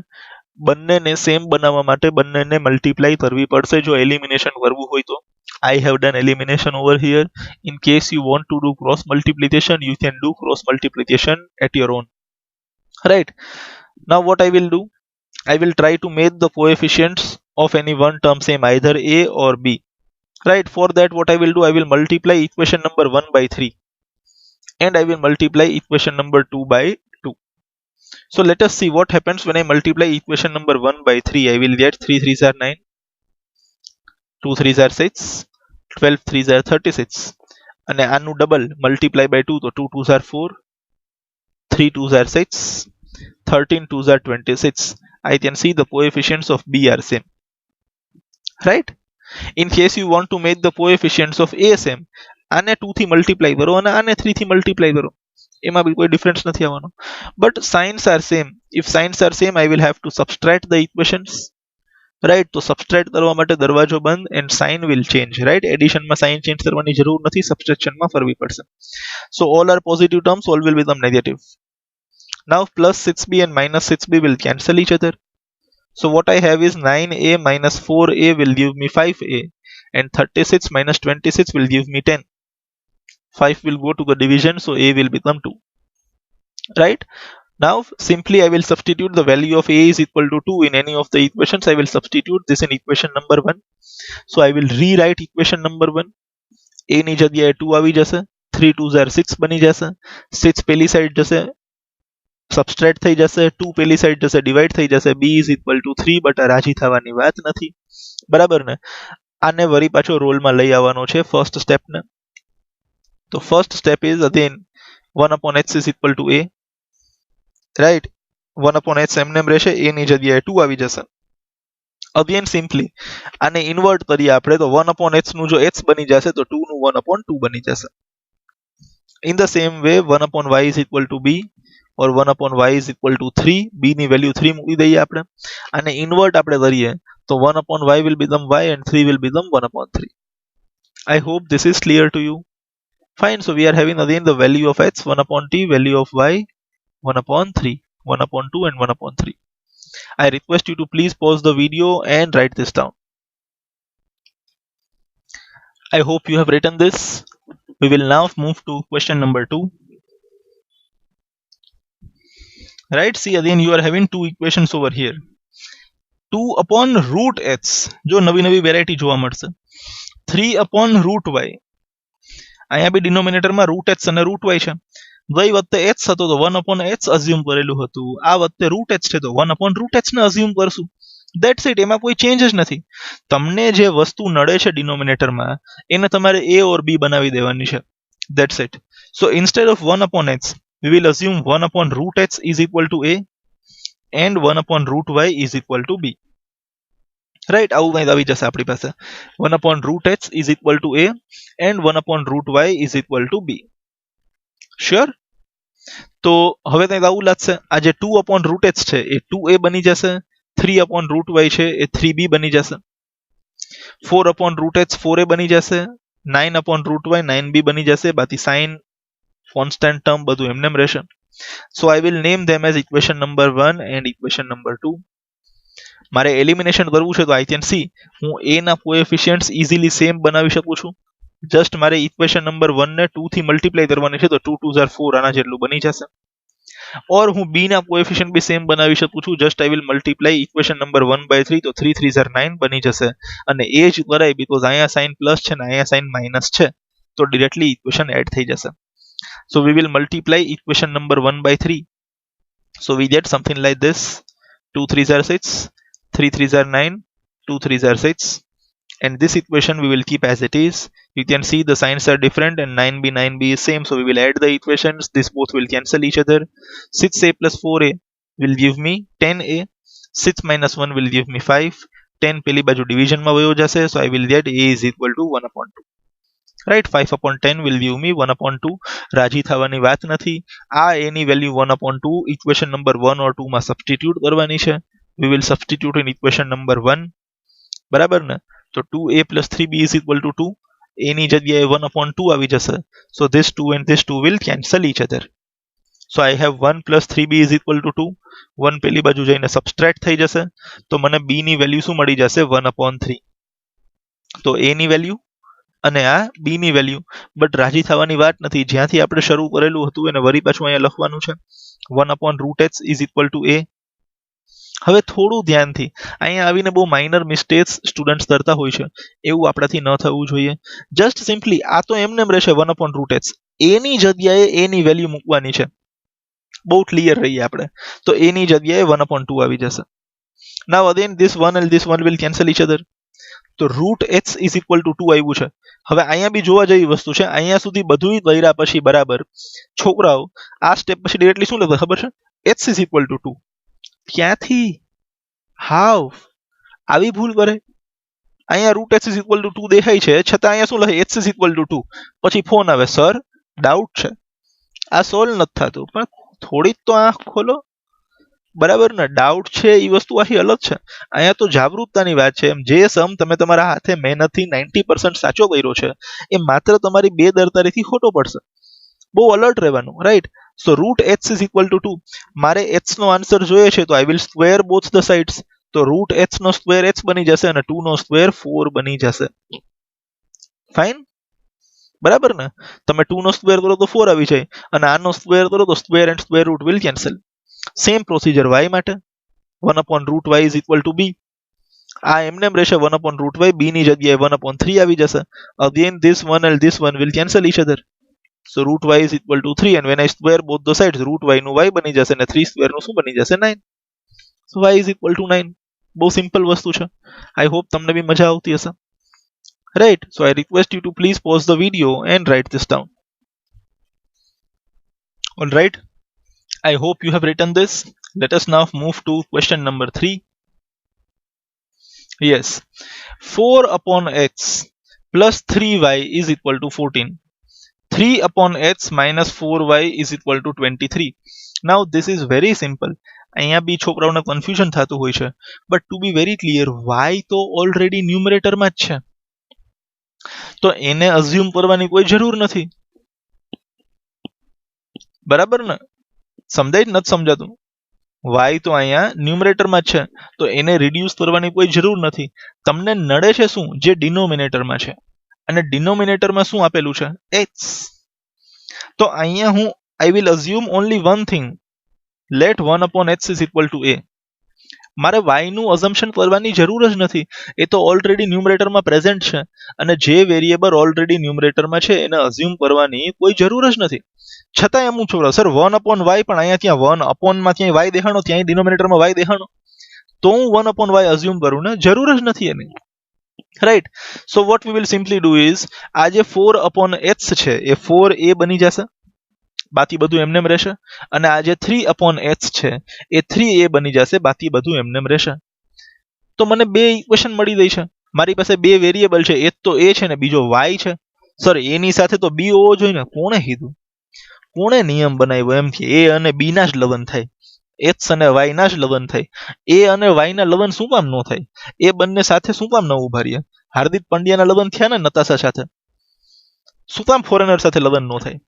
બંનેને સેમ બનાવવા માટે બંનેને મલ્ટીપ્લાય કરવી પડશે જો એલિમિનેશન કરવું હોય તો. I have done elimination over here. In case you want to do cross multiplication, you can do cross multiplication at your own. Right. Now what I will do? I will try to make the coefficients of any one term same, either A or B. Right. For that what I will do? I will multiply equation number 1 by 3. And I will multiply equation number 2 by 2. So let us see what happens when I multiply equation number 1 by 3. I will get 3 3s are 9. 2 3s are 6, 12 3s are 36, અને આનું double multiply by 2 તો 2 2s are 4, 3 2s are 6, 13 2s are 26. I can see the coefficients of B are same. Right? In case you want to make the coefficients of A same, આને 2 થી multiply કરો અને આને 3 થી multiply કરો. એમાં બી કોઈ ડિફરન્સ નથી આવવાનો. But signs are same. If signs are same, I will have to subtract the equations. Right, તો સબસ્ટ્રેક્ટ કરવા માટે દરવાજો બંધ and sign will change. Right, એડિશનમાં સાઇન ચેન્જ કરવાની જરૂર નથી, સબસ્ટ્રેક્શનમાં ફરવી પડશે. So all are positive terms, all will become negative. Now plus 6b and minus 6b will cancel each other. So what I have is 9a minus 4a will give me 5a, and 36 minus 26 will give me 10. 5 will go to the division, so a will become 2. Right? Now simply I will substitute the value of a is equal to 2 in any of the equations. I will substitute this in equation number 1. So I will rewrite equation number 1. a ની જગ્યાએ 2 આવી જશે. 3 2s are 6 બની જશે. 6 પેલી side જશે, સબસ્ટ્રેક્ટ થઈ જશે. 2 પેલી સાઈડ જશે, ડિવાઈડ થઈ જશે. b is equal to 3, but આ રાજી થવાની વાત નથી. બરાબર ને? આને વળી પાછો રોલમાં લઈ આવવાનો છે ફર્સ્ટ સ્ટેપને. તો first step is again 1 upon x is equal to a. Right, 1 upon h એમનેમ રહેશે, a ની જગ્યાએ 2 આવી જશે. અગેન સિમ્પલી આને ઇન્વર્ટ કરીએ આપણે તો 1 upon h નું જો h બની જશે તો 2 નું 1 upon 2 બની જશે. In the same way 1 upon y is equal to b or 1 upon y is equal to 3. b ની વેલ્યુ 3 મૂકી દઈએ આપણે. આને ઇન્વર્ટ આપણે કરીએ તો 1 upon y will become y and 3 will become 1 upon 3. I hope this is clear to you. Fine, so we are having again the value of h, 1 upon t, value of y 1 upon 3, 1 upon 2 and 1 upon 3. I request you to please pause the video and write this down. I hope you have written this. We will now move to question number 2. Right, see again you are having two equations over here. 2 upon root x, જો નવી નવી variety જોવા મળશે. 3 upon root y. અહીંયા બી ડિનોમિનેટરમાં root x અને root y છે. ગઈ વખતે h હતો તો 1 upon h અઝ્યુમ કરેલું હતું. આ વખતે root h છે તો 1 upon root h ને અઝ્યુમ કરશું. That's it, એમાં કોઈ ચેન્જ જ નથી. તમને જે વસ્તુ નડે છે ડિનોમિનેટરમાં એને તમારે a or b બનાવી દેવાની છે. That's it. So instead of 1 upon h, we will assume 1 upon root h is equal to a, and 1 upon root y is equal to b. Right, આવું કંઈક આવી જશે આપણી પાસે. 1 upon root h is equal to a and 1 upon root y is equal to b. Sure? તો હવે કંઈક આવું લાગશે. આ જે 2 upon root h છે એ 2a બની જશે. 3 upon root y છે એ 3b બની જશે. 4 upon root h 4a બની જશે. 9 upon root y 9b બની જશે. બાકી સાઇન કોન્સ્ટન્ટ ટર્મ બધું એમને એમ રહેશે. So I will name them as equation number 1 and equation number 2. મારે એલિમિનેશન કરવું છે તો I can see હું a ના કોએફિશિયન્ટ્સ ઇઝીલી સેમ બનાવી શકું છું. જસ્ટ મારે ઇક્વેશન નંબર 1 ને 2 થી મલ્ટીપ્લાય કરવાની છે તો 2 2s are 4 આના જેટલું બની જશે. ઓર હું b ના કોએફિશિયન્ટ બી સેમ બનાવી શકું છું. Just I will multiply equation number 1 by 3 તો 3 3s are 9 બની જશે. અને એ જ કરાય બીકોઝ અહીંયા સાઇન પ્લસ છે ને અહીંયા સાઇન માઇનસ છે તો ડિરેક્ટલી ઇક્વેશન એડ થઈ જશે. So we will multiply equation number 1 by 3. So we get something like this. 2 3s are 6, 3 3s are 9, 2 3s are 6. And this equation we will keep as it is. You can see the signs are different and 9b is same. So we will add the equations. This both will cancel each other. 6a plus 4a will give me 10a. 6 minus 1 will give me 5. 10 પેલી બાજુ division માં વયો જશે. So I will get a is equal to 1 upon 2. Right, 5 upon 10 will give me 1 upon 2. રાજી થવાની વાત નથી. આ a ની value 1 upon 2 equation number 1 or 2 માં સબસ્ટિટ્યુટ કરવાની છે. we will substitute in equation number 1. બરાબર ને? તો 2a plus 3b is equal to 2. a ની જગ્યાએ 1 upon 2 આવી જશે. So this 2 and this 2 will cancel each other. So I have 1 plus 3b is equal to 2. 1 પેલી બાજુ જઈને સબસ્ટ્રેક્ટ થઈ જશે તો મને b ની વેલ્યુ શું મળી જશે? 1 upon 3. તો a ની વેલ્યુ અને આ b ની વેલ્યુ. બટ રાજી થવાની વાત નથી. જ્યાંથી આપણે શરૂ કરેલું હતું એને વરી પાછું અહીંયા લખવાનું છે. 1 upon root h is equal to a. હવે થોડું ધ્યાનથી અહીંયા આવીને બહુ માઇનર મિસ્ટેક્સ સ્ટુડન્ટ્સ કરતા હોય છે. એવું આપણાથી ન થવું જોઈએ. જસ્ટ સિમ્પલી આ તો એમને એમ રહેશે 1 upon root h. a ની જગ્યાએ a ની વેલ્યુ મૂકવાની છે. બહુ ક્લિયર રહીએ આપણે. તો a ની જગ્યાએ 1 upon 2 આવી જશે. Now again this 1 and this 1 will cancel each other. તો route h is equal to 2 આવ્યું છે. હવે અહીંયા બી જોવા જેવી વસ્તુ છે. અહીંયા સુધી બધું કર્યા પછી બરાબર છોકરાઓ આ સ્ટેપ પછી ડિરેક્ટલી શું લખે ખબર છે? h is equal to 2. ક્યાંથી? હાવ આવી ભૂલ કરે? અહીંયા route h is equal to 2 દેખાય છે છતાં અહીંયા શું લખે? h is equal to 2. પછી ફોન આવે, સર ડાઉટ છે, આ સોલ્વ નથી થતું. પણ થોડી તો આંખ ખોલો. બરાબર ને? ડાઉટ છે એ વસ્તુ આખી અલગ છે. અહીંયા તો જાગૃતતાની વાત છે. એમ જે સમ તમે તમારા હાથે મહેનતથી 90% સાચો કર્યો છે એ માત્ર તમારી બેદરકારીથી ખોટો પડશે. બહુ અલર્ટ રહેવાનું. Right? So root h is equal to 2. મારે h નો આન્સર જોઈએ છે તો I will square both the sides. તો રૂટ h નો સ્ક્વેર h બની જશે અને 2 નો સ્ક્વેર 4 બની જશે. ફાઇન? બરાબર ને? તમે 2 નો સ્ક્વેર કરો તો 4 આવી જાય અને આનો સ્ક્વેર કરો તો square and square root will cancel. Same procedure y માટે. 1 upon root y is equal to b. આ એમને એમ રહેશે 1 upon root y. b ની જગ્યાએ 1 upon 3 આવી જશે. Again this 1 and this 1 will cancel each other. So root y is equal to 3 and when I square both the sides root y નું y બની જશે અને 3 સ્ક્વેર નું શું બની જશે? 9. So y is equal to 9. બહુ સિમ્પલ વસ્તુ છે. I hope તમને બી મજા આવતી હશે. Right? So I request you to please pause the video and write this down. All right? I hope you have written this. Let us now move to question number 3. Yes. 4 upon x plus 3y is equal to 14. 3 upon x minus 4y is equal to 23. Now this is very simple. અહીંયા બી છોકરાઓને confusion થતું હોય છે. But two be very clear, y તો already ન્યુમરેટરમાં જ છે તો એને અઝ્યુમ કરવાની કોઈ જરૂર નથી. બરાબર ને? સમજાય નથી સમજાતું? y તો અહીંયા ન્યુમરેટરમાં જ છે તો એને રિડ્યુસ કરવાની કોઈ જરૂર નથી. તમને નડે છે શું? જે ડિનોમિનેટરમાં છે. અને ડિનોમિનેટરમાં શું આપેલું છે? x. તો અહીંયા હું I will assume only one thing. Let 1 upon x is equal to a. મારે y નું અઝમ્પશન કરવાની જરૂર જ નથી. એ તો ઓલરેડી ન્યુમરેટરમાં પ્રેઝન્ટ છે અને જે વેરિયેબલ ઓલરેડી ન્યુમરેટરમાં છે એને અઝ્યુમ કરવાની કોઈ જરૂર જ નથી. છતાં અમુક છોકરા, સર 1 upon y પણ અહીંયા ત્યાં 1 upon માં ક્યાંય y દેખાણો, ત્યાં ડિનોમિનેટરમાં y દેખાણો, તો હું 1 upon y અઝ્યુમ કરું ને? જરૂર જ નથી એની. Right? So what we will simply do is આ જે 4 upon x છે એ 4a બની જશે. બાકી બધું એમનેમ રહેશે અને આ જે 3/h છે એ 3a બની જશે, બાકી બધું એમનેમ રહેશે. તો મને બે ઇક્વેશન મળી ગઈ છે. મારી પાસે બે વેરિયેબલ છે, એક તો a છે ને બીજો y છે. સર a ની સાથે તો b હોવો જોઈએ ને. કોણે કીધું? કોણે નિયમ બનાવ્યો એમ કે a અને b ના જ લવન થાય, x અને y ના જ લવન થાય? a અને y ના લવન શું કામ ન થાય? એ બંને સાથે શું કામ ન ઉભા રહીએ? હાર્દિક પંડ્યાના લવન થયા ને નતાશા સાથે, શું કામ ફોરેનર સાથે લવન ન થાય?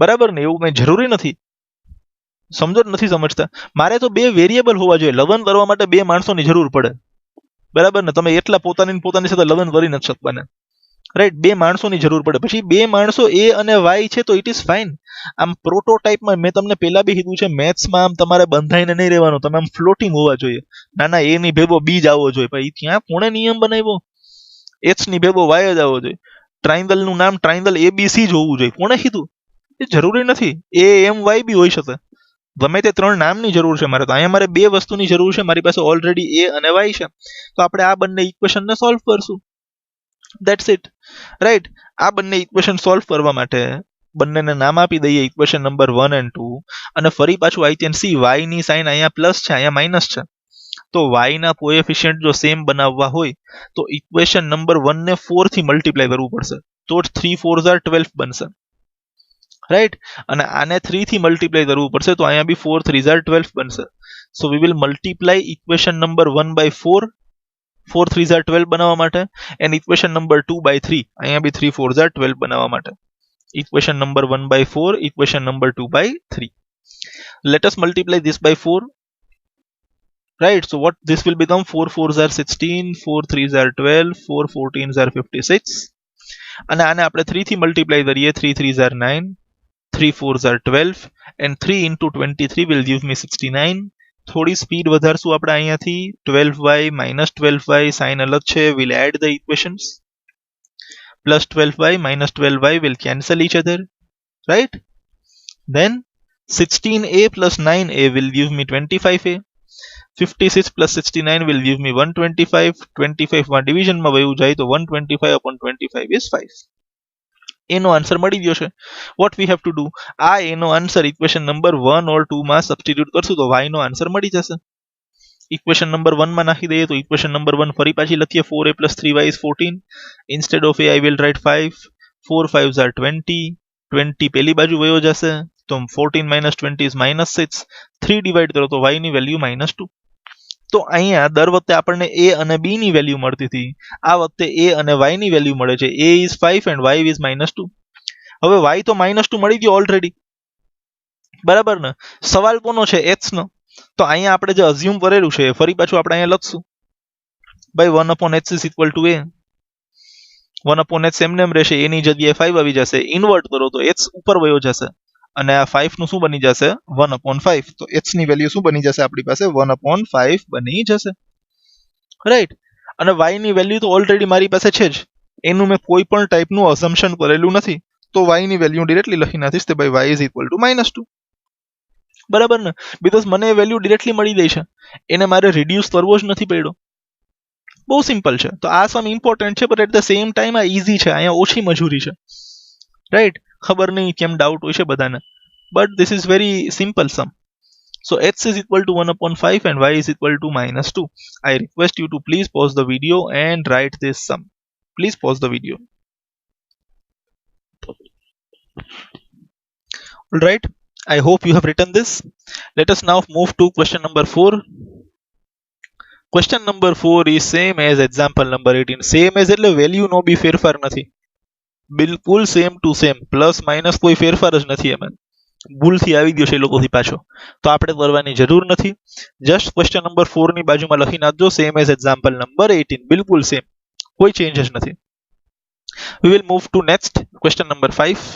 બરાબર ને? એવું કઈ જરૂરી નથી. સમજો નથી સમજતા? મારે તો બે વેરિયેબલ હોવા જોઈએ. લવન કરવા માટે બે માણસોની જરૂર પડે. બરાબર ને? તમે એટલા પોતાની સાથે લવન કરી નથી શકતા ને, રાઈટ? બે માણસોની જરૂર પડે. પછી બે માણસો a અને y છે તો ઇટ ઇઝ ફાઇન. આમ પ્રોટોટાઇપમાં મેં તમને પેલા બી કીધું છે, મેથ્સમાં આમ તમારે બંધાઈને નહીં રહેવાનું, તમે આમ ફ્લોટિંગ હોવા જોઈએ. ના a ની ભેગો b જ આવવો જોઈએ. પછી ત્યાં કોણે નિયમ બનાવ્યો? h ની ભેગો y જ આવવો જોઈએ. ટ્રાયંગલ નું નામ ટ્રાયંગલ ABC જ હોવું જોઈએ. કોણે કીધું? એ જરૂરી નથી. AMY બી હોઈ શકે. ગમે તે ત્રણ નામની જરૂર છે મારે. તો અહીંયા મારે બે વસ્તુની જરૂર છે. મારી પાસે ઓલરેડી a અને y છે, તો આપણે આ બંને ઇક્વેશનને સોલ્વ કરશું. That's it, right? આ બંને ઇક્વેશન સોલ્વ કરવા માટે બંનેને નામ આપી દઈએ, ઇક્વેશન નંબર 1 અને 2. અને ફરી પાછું આઈ કેન સી y ની સાઇન અહીંયા પ્લસ છે, અહીંયા માઇનસ છે. તો y ના કોએફિશિયન્ટ જો સેમ બનાવવા હોય તો ઇક્વેશન નંબર 1 ને 4 થી મલ્ટીપ્લાય કરવું પડશે, તો 3 4s are 12 બનશે, રાઈટ? અને આને 3 થી મલ્ટીપ્લાય કરવું પડશે, તો અહીંયા બી 4 3s are 12 બનશે. So we will multiply equation number 1 by 4, 4 3s are 12 બનાવવા માટે, એન્ડ ઇક્વેશન નંબર 2 by 3, અહીંયા બી 3 4s are 12 બનાવવા માટે. Equation number 1 by 4, equation number 2 by 3. Let us multiply this by 4. Right, so what this will become? 4 4s are 16, 4 3s are 12, 4 14s are 56. અને આને આપણે 3 થી multiply કરીએ, 3 3s are 9, 3 4s are 12, and 3 into 23 will give me 69. થોડી speed વધારશું આપણે અહીંયાથી. 12y minus 12y, sign અલગ છે. We'll add the equations. Plus 12y minus 12y will cancel each other, right? Then 16a plus 9a will give me 25a. 56 plus 69 will give me 125. 25 માં division માં વયું જાય તો 125 upon 25 is 5. એનો answer મળી ગયો છે. What we have to do? આ એનો આન્સર ઇક્વેશન નંબર 1 ઓર 2 માં સબસ્ટિટ્યુટ કરશું તો y નો આન્સર મળી જશે. ઇક્વેશન નંબર 1 માં નાખી દઈએ તો ઇક્વેશન નંબર 1 ફરી પાછી લખીએ. 4a plus 3y is 14. Instead of a I will write 5. 4 5s are 20. 20 પેલી બાજુ વયો જશે તો 14 minus 20 is minus 6. 3 ડિવાઈડ કરો તો y ની વેલ્યુ -2. તો અહીંયા દર વખતે આપણને a અને b ની વેલ્યુ મળતી હતી, આ વખતે a અને y ની વેલ્યુ મળે છે. a is 5 and y is -2. હવે y તો -2 મળી ગયો ઓલરેડી, બરાબર ને? સવાલ કોનો છે? x નો. તો અહીંયા આપણે જે અઝ્યુમ કરેલું છે ફરી પાછું આપણે અહીંયા લખશું. ભાઈ 1 upon h is equal to a. 1 upon h એમને એમ રહેશે, a ની જગ્યાએ 5 આવી જશે. ઇન્વર્ટ કરો તો h ઉપર વયો જશે અને આ 5 નું શું બની જશે? 1 upon 5. તો h ની વેલ્યુ શું બની જશે આપણી પાસે? 1 upon 5 બની જશે, રાઈટ? અને y ની વેલ્યુ તો ઓલરેડી મારી પાસે છે જ, એનું મેં કોઈ પણ ટાઈપનું અઝમ્પશન કરેલું નથી, તો y ની વેલ્યુ ડિરેક્ટલી લખી નાખીશ કે ભાઈ y is equal to -2. બરાબર ને? બીકોઝ મને એ વેલ્યુ ડિરેક્ટલી મળી ગઈ છે, એને મારે રિડ્યુસ કરવો જ નથી પડ્યો. બહુ સિમ્પલ છે. તો આ સમ ઇમ્પોર્ટન્ટ છે, but at the same time આ ઈઝી છે. અહીંયા ઓછી મજૂરી છે, રાઈટ? ખબર નહીં કેમ ડાઉટ હોય છે બધાને, but this is very simple sum. So x is equal to 1 upon 5 and y is equal to -2. I request you to please pause the video and write this sum. Please pause the video. Alright, I hope you have written this. Let us now move to question number 4. Question number 4 is same as example number 18. Same as એટલે value નો બી ફેરફાર નથી, બિલકુલ same to same. Plus minus કોઈ ફેરફાર જ નથી એમાં. ભૂલથી આવી ગયો છે એ લોકોથી પાછો, તો આપણે કરવાની જરૂર નથી. જસ્ટ ક્વેશ્ચન નંબર 4 ની બાજુમાં લખી નાખજો સેમ એઝ એક્ઝામ્પલ નંબર 18. બિલકુલ સેમ, કોઈ ચેન્જ જ નથી. We will move to next question number 5.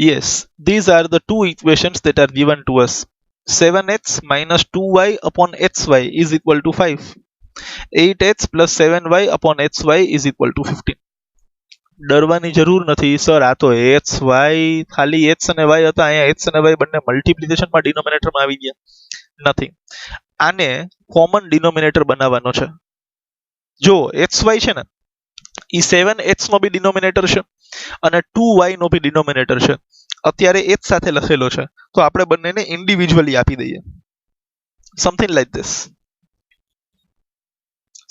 Yes, these are the two equations that are given to us. 7x minus 2y upon xy is equal to 5. 8x plus 7y upon xy is equal to 15. ડરવાની જરૂર નથી sir, આ તો x Y, ખાલી x અને Y હતા, અહીંયા x અને Y બંને મલ્ટીપ્લિકેશનમાં ડિનોમિનેટરમાં આવી ગયા નથી. આને કોમન ડિનોમિનેટર બનાવવાનો છે. જો એક્સ વાય છે ને, ઈ 7x નો બી ડિનોમિનેટર છે અને 2y નો બી ડિનોમિનેટર છે. અત્યારે h સાથે લખેલો છે તો આપણે બંનેને ઇન્ડિવિજ્યુઅલી આપી દઈએ. Something like this.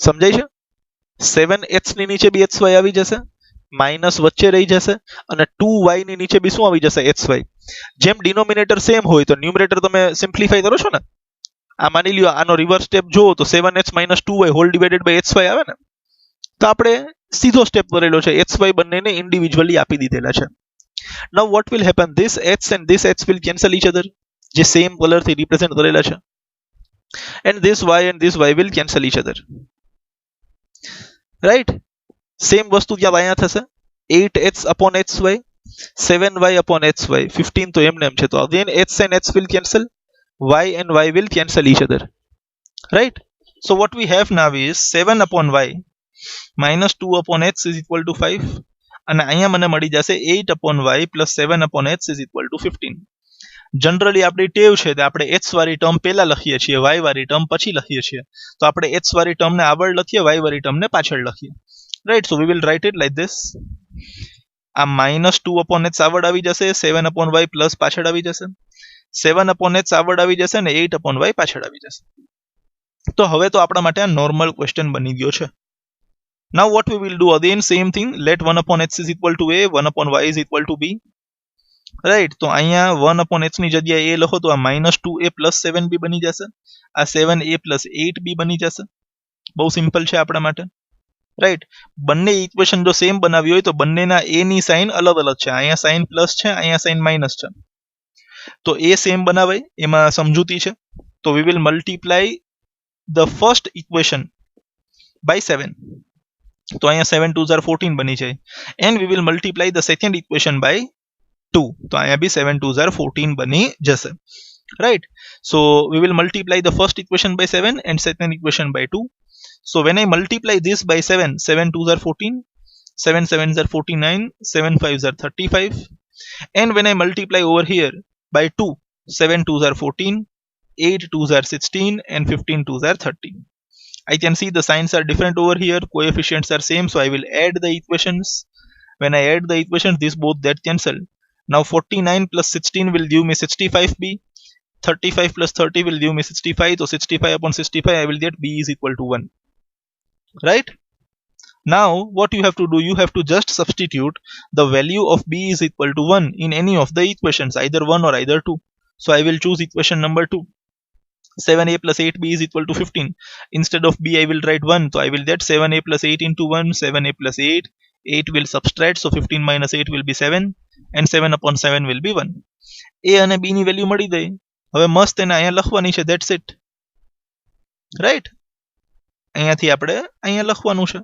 સમજાય છે? 7h ની નીચે બી xy આવી જશે, માઇનસ વચ્ચે રહી જશે અને 2y ની નીચે બી શું આવી જશે? xy. જેમ ડિનોમિનેટર સેમ હોય તો ન્યુમરેટર તમે સિમ્પ્લિફાઈ કરો છો ને. આ માની લ્યો આનો રિવર્સ સ્ટેપ જુઓ તો 7h - 2y hall divided by xy આવે ને. તો આપણે સીધો સ્ટેપ કરેલો છે, xy બંનેને ઇન્ડિવિજ્યુઅલી આપી દીધેલા છે. Now what will happen, this h and this h will cancel each other, જે સેમ કલર થી રિપ્રેઝન્ટ કરેલા છે, and this y and this y will cancel each other. Right? Same વસ્તુ ત્યાં અહીંયા થશે, 8h upon xy, 7y upon xy, 15 તો એમને એમ છે, તો again h and h will cancel, y and y will cancel each other. Right? So what we have now is 7 upon y minus 2 upon h is equal to 5 અને અહીંયા મને મળી જશે 8 upon y plus 7 upon h is equal to 15. Generally આપણી ટેવ છે કે આપણે h વાળી ટર્મ પહેલા લખીએ છીએ, y વાળી ટર્મ પછી લખીએ છીએ. તો આપણે h વાળી ટર્મને આગળ લખીએ, y વાળી ટર્મને પાછળ લખીએ. Right? So we will write it like this. આ -2 upon h આગળ આવી જશે, 7 upon y પ્લસ પાછળ આવી જશે, 7 upon h આગળ આવી જશે અને 8 upon y પાછળ આવી જશે. તો હવે તો આપણા માટે આ નોર્મલ ક્વેશ્ચન બની ગયો છે. Now what we will do, again same thing, let 1 upon h is equal to a, 1 upon y is equal to b. Right? તો અહીંયા 1 upon h ની જગ્યાએ a લખો તો આ -2a plus 7b બની જશે, આ 7a plus 8b બની જશે. બહુ સિમ્પલ છે આપણા માટે. રાઈટ? બંને ઇક્વેશન જો સેમ બનાવી હોય તો બંનેના a ની સાઇન અલગ અલગ છે, અહીંયા સાઇન પ્લસ છે, અહીંયા સાઇન માઇનસ છે. તો a સેમ બનાવાય, એમાં સમજૂતી છે. તો we will multiply the first equation by 7. તો અહીંયા 7 2s are 14 બની જાય, and we will multiply the second equation by 2. તો અહીંયા બી 7 2s are 14 બની જશે. Right? So we will multiply the first equation by 7 and second equation by 2. So when I multiply this by 7, 7 2s are 14, 7 7s are 49, 7 5s are 35, and when I multiply over here by 2, 7 2s are 14, 8 2s are 16, and 15 2s are 30. I can see the signs are different over here, coefficients are same, so I will add the equations. When I add the equations, this both that cancel. Now 49 plus 16 will give me 65b, 35 plus 30 will give me 65, so 65 upon 65 I will get b is equal to 1. Right? Now what you have to do, you have to just substitute the value of b is equal to 1 in any of the equations, either 1 or either 2. So I will choose equation number 2. 7a plus 8b is equal to 15. Instead of b I will write 1, so I will get 7a plus 8 into 1, 7a plus 8, 8 will subtract, so 15 minus 8 will be 7, and 7 upon 7 will be 1. a અને b ની value મળી ગઈ, હવે મસ્ત એને અહીંયા લખવાની છે, that's it. Right? અહીંયાથી આપણે અહીંયા લખવાનું છે.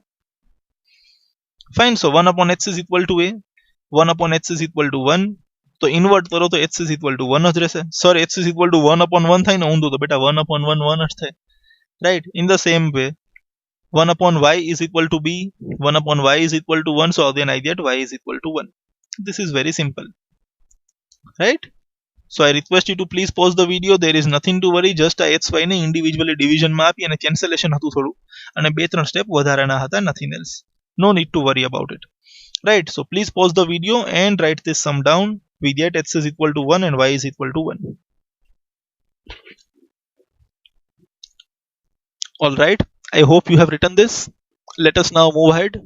Fine, so 1 upon h is equal to a, 1 upon h is equal to 1. તો ઇન્વર્ટ કરો તો h is equal to 1 જ રહેશે. Sir h is equal to 1 upon 1 થાય ને ઊંધું, તો બેટા 1 upon 1 1 જ થાય. Right? In the same way 1 upon y is equal to b, 1 upon y is equal to 1, so again I get y is equal to 1. This is very simple. Right? So I request you to please pause the video. There is nothing to worry, just આ xy ને individually ડિવિઝનમાં આપી અને cancellation હતું થોડું, અને 2-3 step વધારાના હતા, nothing else. No need to worry about it. Right? So please pause the video and write this sum down. We get x is equal to 1 and y is equal to 1. Alright, I hope you have written this. Let us now move ahead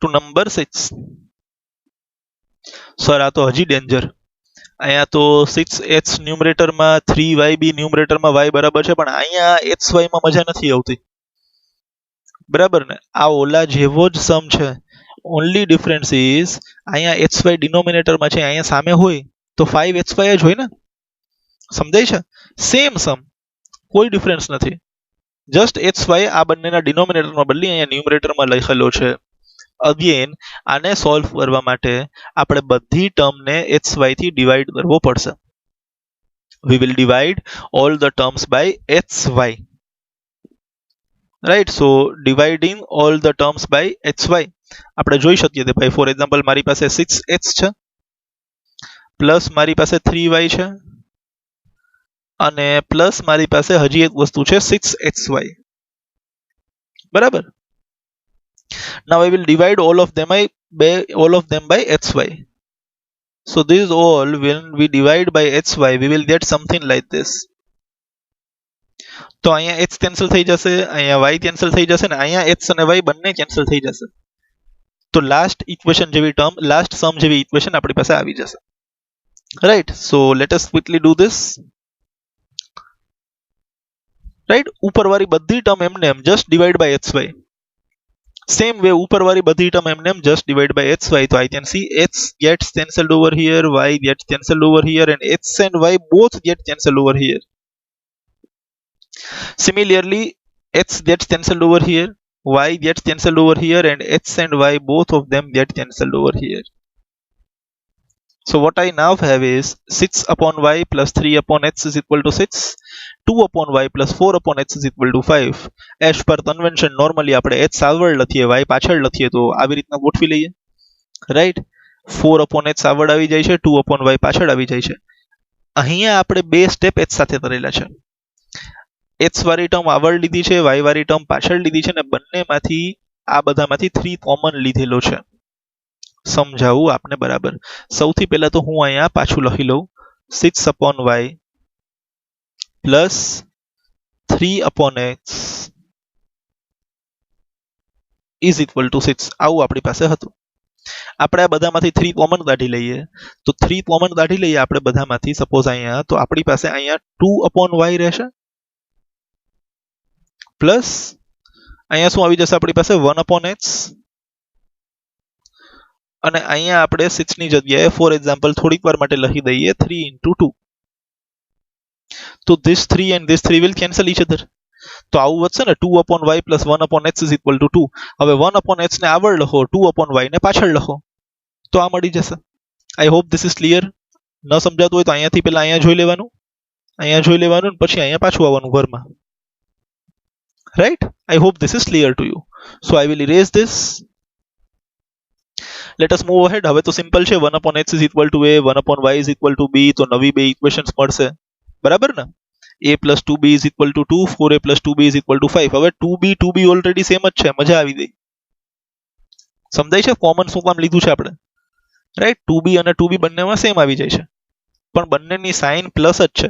to number 6. Sir, આ તો હજી danger. અહીંયા તો 6h ન્યુમરેટરમાં 3yb ન્યુમરેટરમાં y બરાબર છે, પણ અહીંયા xy માં મજા નથી આવતી. બરાબર ને? આ ઓલા જેવો જ સમ છે. ઓનલી ડિફરન્સ ઇઝ અહીંયા xy ડિનોમિનેટરમાં છે, અહીંયા સામે હોય તો 5xy જ હોય ને. સમજાય છે? સેમ સમ, કોઈ ડિફરન્સ નથી. જસ્ટ xy આ બંનેના ડિનોમિનેટરમાં બદલી અહીંયા ન્યુમરેટરમાં લખેલો છે. અગેન આને સોલ્વ કરવા માટે આપણે બધી ટર્મને xy થી ડિવાઈડ કરવો પડશે. We will divide all the terms by xy. Right? So dividing all the terms by xy, આપણે જોઈ શકીએ કે ભાઈ ફોર એક્ઝામ્પલ મારી પાસે 6x છે પ્લસ મારી પાસે 3y છે અને પ્લસ મારી પાસે હજી એક વસ્તુ છે 6xy. બરાબર? Now I will divide all of them by xy. So this all, when we divide by xy, we will get something like this. તો અહીંયા x કેન્સલ થઈ જશે, અહીંયા y કેન્સલ થઈ જશે ને અહીંયા x અને y બંને કેન્સલ થઈ જશે. તો લાસ્ટ ઇક્વેશન જેવી ટર્મ, લાસ્ટ સમ જેવી ઇક્વેશન આપણી પાસે આવી જશે. Right, so let us quickly do this. Right, ઉપરવાળી બધી ટર્મ એમને એમ just divide by xy. Same way, ઉપરવાળી બધી ટર્મ એમને એમ just divide by xy. So I can see x gets cancelled over here, y gets cancelled over here, and x and y both get cancelled over here. Similarly, x gets cancelled over here, y gets cancelled over here, and x and y both of them get cancelled over here. So what I now have is 6 upon y plus 3 upon x is equal to 6. 2 upon y plus 4 upon x is equal to 5. As per convention, normally આપણે x આગળ લખીએ, y પાછળ લખીએ, તો આવી રીતના ગોઠવી લઈએ. રાઈટ, 4 upon x આગળ આવી જાય છે, 2 upon y પાછળ આવી જાય છે. અહીંયા આપણે બે સ્ટેપ x સાથે કરેલા છે. x વાળી ટર્મ આગળ લીધી છે, y વાળી ટર્મ પાછળ લીધી છે, ને બંનેમાંથી આ બધામાંથી 3 કોમન લીધેલો છે. સમજાવું આપને બરાબર. સૌથી પહેલા તો હું અહીંયા પાછું લખી લઉં, 6 upon y plus 3 upon x is equal to 6. આવું આપણી પાસે હતું. આપણે આ બધામાંથી 3 કોમન કાઢી લઈએ. તો 3 કોમન કાઢી લઈએ આપણે બધામાંથી. સપોઝ અહીંયા તો આપણી પાસે અહીંયા 2 upon y રહેશે, પ્લસ અહીંયા શું આવી જશે આપણી પાસે 1 upon x, અને અહીંયા આપણે 6 ની જગ્યાએ ફોર એક્ઝામ્પલ થોડીક વાર માટે લખી દઈએ 3 into 2. તો this 3 and this 3 will cancel each other. તો આવું વધશે ને, 2 upon y plus 1 upon x is equal to 2. હવે 1 upon x ને આગળ લખો, 2 upon y ને પાછળ લખો, તો આ મળી જશે. I hope this is clear. ન સમજાતું હોય તો અહીંયાથી પહેલા અહીંયા જોઈ લેવાનું, અહીંયા જોઈ લેવાનું, ને પછી અહીંયા પાછું આવવાનું ઘરમાં. Right, I hope this is clear to you. So I will erase this. Let us move ahead. હવે તો સિમ્પલ છે, 1 upon x is equal to a, 1 upon y is equal to b. તો નવી બે ઇક્વેશન્સ મળશે, બરાબર ને? a plus 2b is equal to 2, 4a plus 2b is equal to 5. હવે 2b ઓલરેડી સેમ જ છે, મજા આવી ગઈ. સમજાય છે કોમન શું કામ લીધું છે આપણે? રાઈટ, 2b અને 2b બંનેમાં સેમ આવી જાય છે, પણ બંનેની સાઇન પ્લસ જ છે.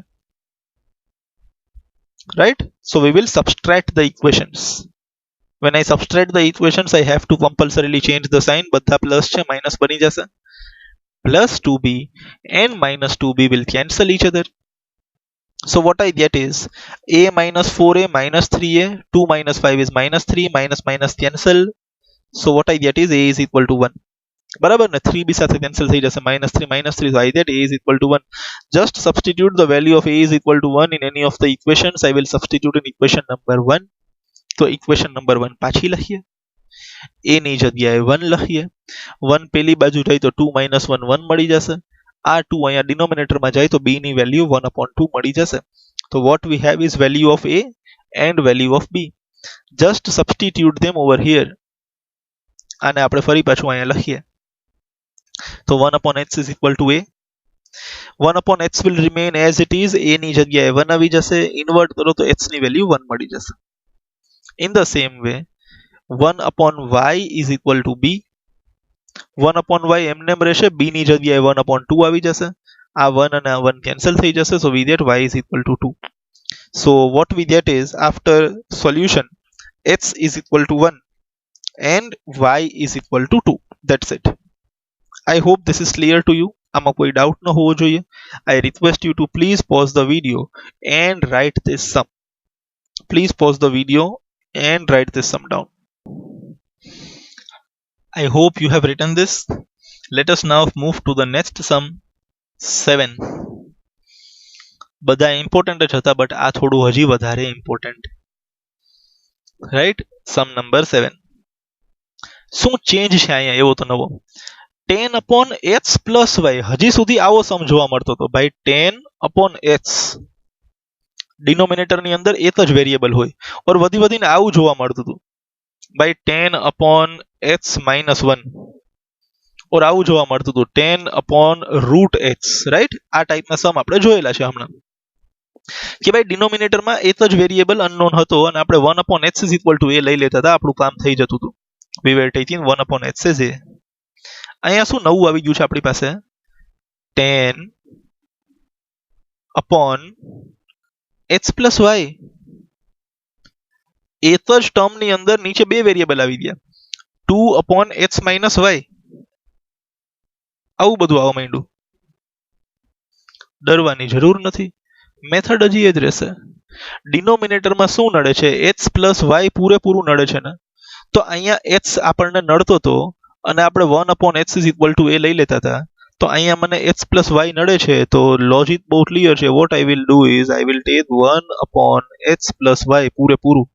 Right, so we will subtract the equations. When I subtract the equations, I have to compulsorily change the sign. બધા પ્લસ છે, માઇનસ બની જશે. Plus 2b and minus 2b will cancel each other. So what I get is a minus 4a minus 3a, 2 minus 5 is minus 3, minus minus cancel. So what I get is a is equal to 1. બરાબર ને? 3b સાથે cancel થઈ જશે, minus 3 minus 3. So I get a is equal to 1. Just substitute the value of a is equal to 1 in any of the equations. I will substitute in equation number 1. તો equation number 1 પાછી લખીએ, a ની જગ્યાએ 1 લખીએ. 1 પેલી બાજુ જાય તો 2 minus 1 1 મળી જશે. આ 2 અહીંયા ડિનોમિનેટરમાં જાય તો b ની વેલ્યુ 1 upon 2 મળી જશે. તો what we have is value of a and value of b. Just substitute them over here. આને આપણે ફરી પાછું અહીંયા લખીએ. તો 1 upon x is equal to a. 1 upon x will remain as it is. a ની જગ્યાએ 1 આવી જશે. ઇન્વર્ટ કરો તો x ની વેલ્યુ 1 મળી જશે. In the same way, 1 upon y is equal to b. 1 upon y એમને રહેશે, b ની જગ્યાએ 1 upon 2 આવી જશે. આ 1 અને આ 1 કેન્સલ થઈ જશે. So we get y is equal to 2. So what we get is, after solution, x is equal to 1 and y is equal to 2. That's it. I hope this is clear to you. આમાં કોઈ doubt ન હોવો જોઈએ. I request you to please pause the video and write this sum. Please pause the video and write this sum down. I hope you have written this. Let us now move to the next sum, 7. બધા important જ હતા, but આ થોડું હજી વધારે important. Right? Sum number 7. શું change છે અહીંયા એવો તો નવો? 10 upon x plus y. હજી સુધી આવો સમ જોવા મળતો હતો ભાઈ, 10 upon x. ડિનોમિનેટર ની અંદર એક જ વેરિયેબલ હોય, ઓર વધી વધીને આવું જોવા મળતું હતું ભાઈ, 10 upon x minus 1, ઓર આવું જોવા મળતું હતું 10 upon root x. રાઈટ, આ ટાઈપના સમ આપણે જોયેલા છે હમણાં, કે ભાઈ ડિનોમિનેટરમાં એક જ વેરિયેબલ અનનોન હતો અને આપણે 1 upon x is equal to a લઈ લેતા હતા, આપણું કામ થઈ જતું હતું. વી વેર taking 1 upon h as a. અહીંયા શું નવું આવી ગયું છે આપણી પાસે? 10 upon h plus y. એક જ ટર્મની અંદર નીચે બે વેરિયેબલ આવી ગયા. 2 upon h minus y. આવું બધું આવવા માંડ્યું. ડરવાની જરૂર નથી, મેથડ હજી એ જ રહેશે. ડિનોમિનેટરમાં શું નડે છે? h પ્લસ y પૂરેપૂરું નડે છે ને. તો અહીંયા h આપણને નડતો હતો અને આપણે 1 upon h is equal to a લઈ લેતા હતા. તો અહીંયા મને h પ્લસ y નડે છે, તો લોજિક બહુ ક્લિયર છે. Vote I will do is I will take 1 upon h plus y પૂરેપૂરું,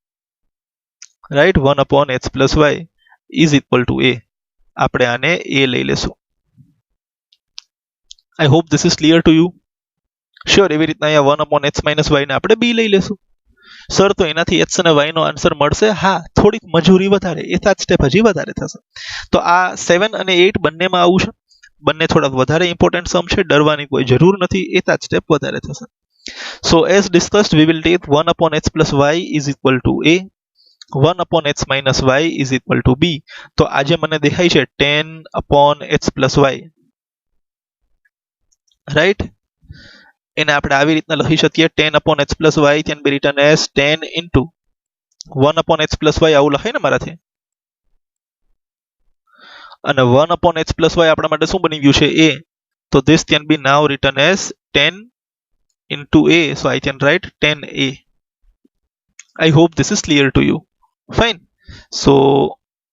right. 1 upon h plus y is equal two a. આપણે આને a લઈ લેશું. I hope this is clear to you. Sure, એવી રીતના અહીંયા 1 upon h minus y ને આપણે b લઈ લેશું. સર, તો એનાથી h અને y નો આન્સર મળશે? હા, થોડીક મજૂરી વધારે, એકાદ સ્ટેપ હજી વધારે થશે. તો આ 7 અને 8 બંનેમાં આવું છે. બંને થોડા વધારે ઇમ્પોર્ટન્ટ સમ છે, ડરવાની કોઈ જરૂર નથી, એકાદ સ્ટેપ વધારે થશે. સો as discussed we will take 1 upon h plus y is equal to a, 1 upon h minus y is equal to b. તો આજે મને દેખાય છે 10 upon h plus y, right. એને આપણે આવી રીતના લખી શકીએ 10 upon h plus y can be written as 10 into 1 upon h plus y. આવું લખાય ને મારાથી. અને 1 upon h plus y આપણા માટે શું બની ગયું છે? a. તો this can be now written as 10 into a. So I can write 10a. I hope this is clear to you. Fine. So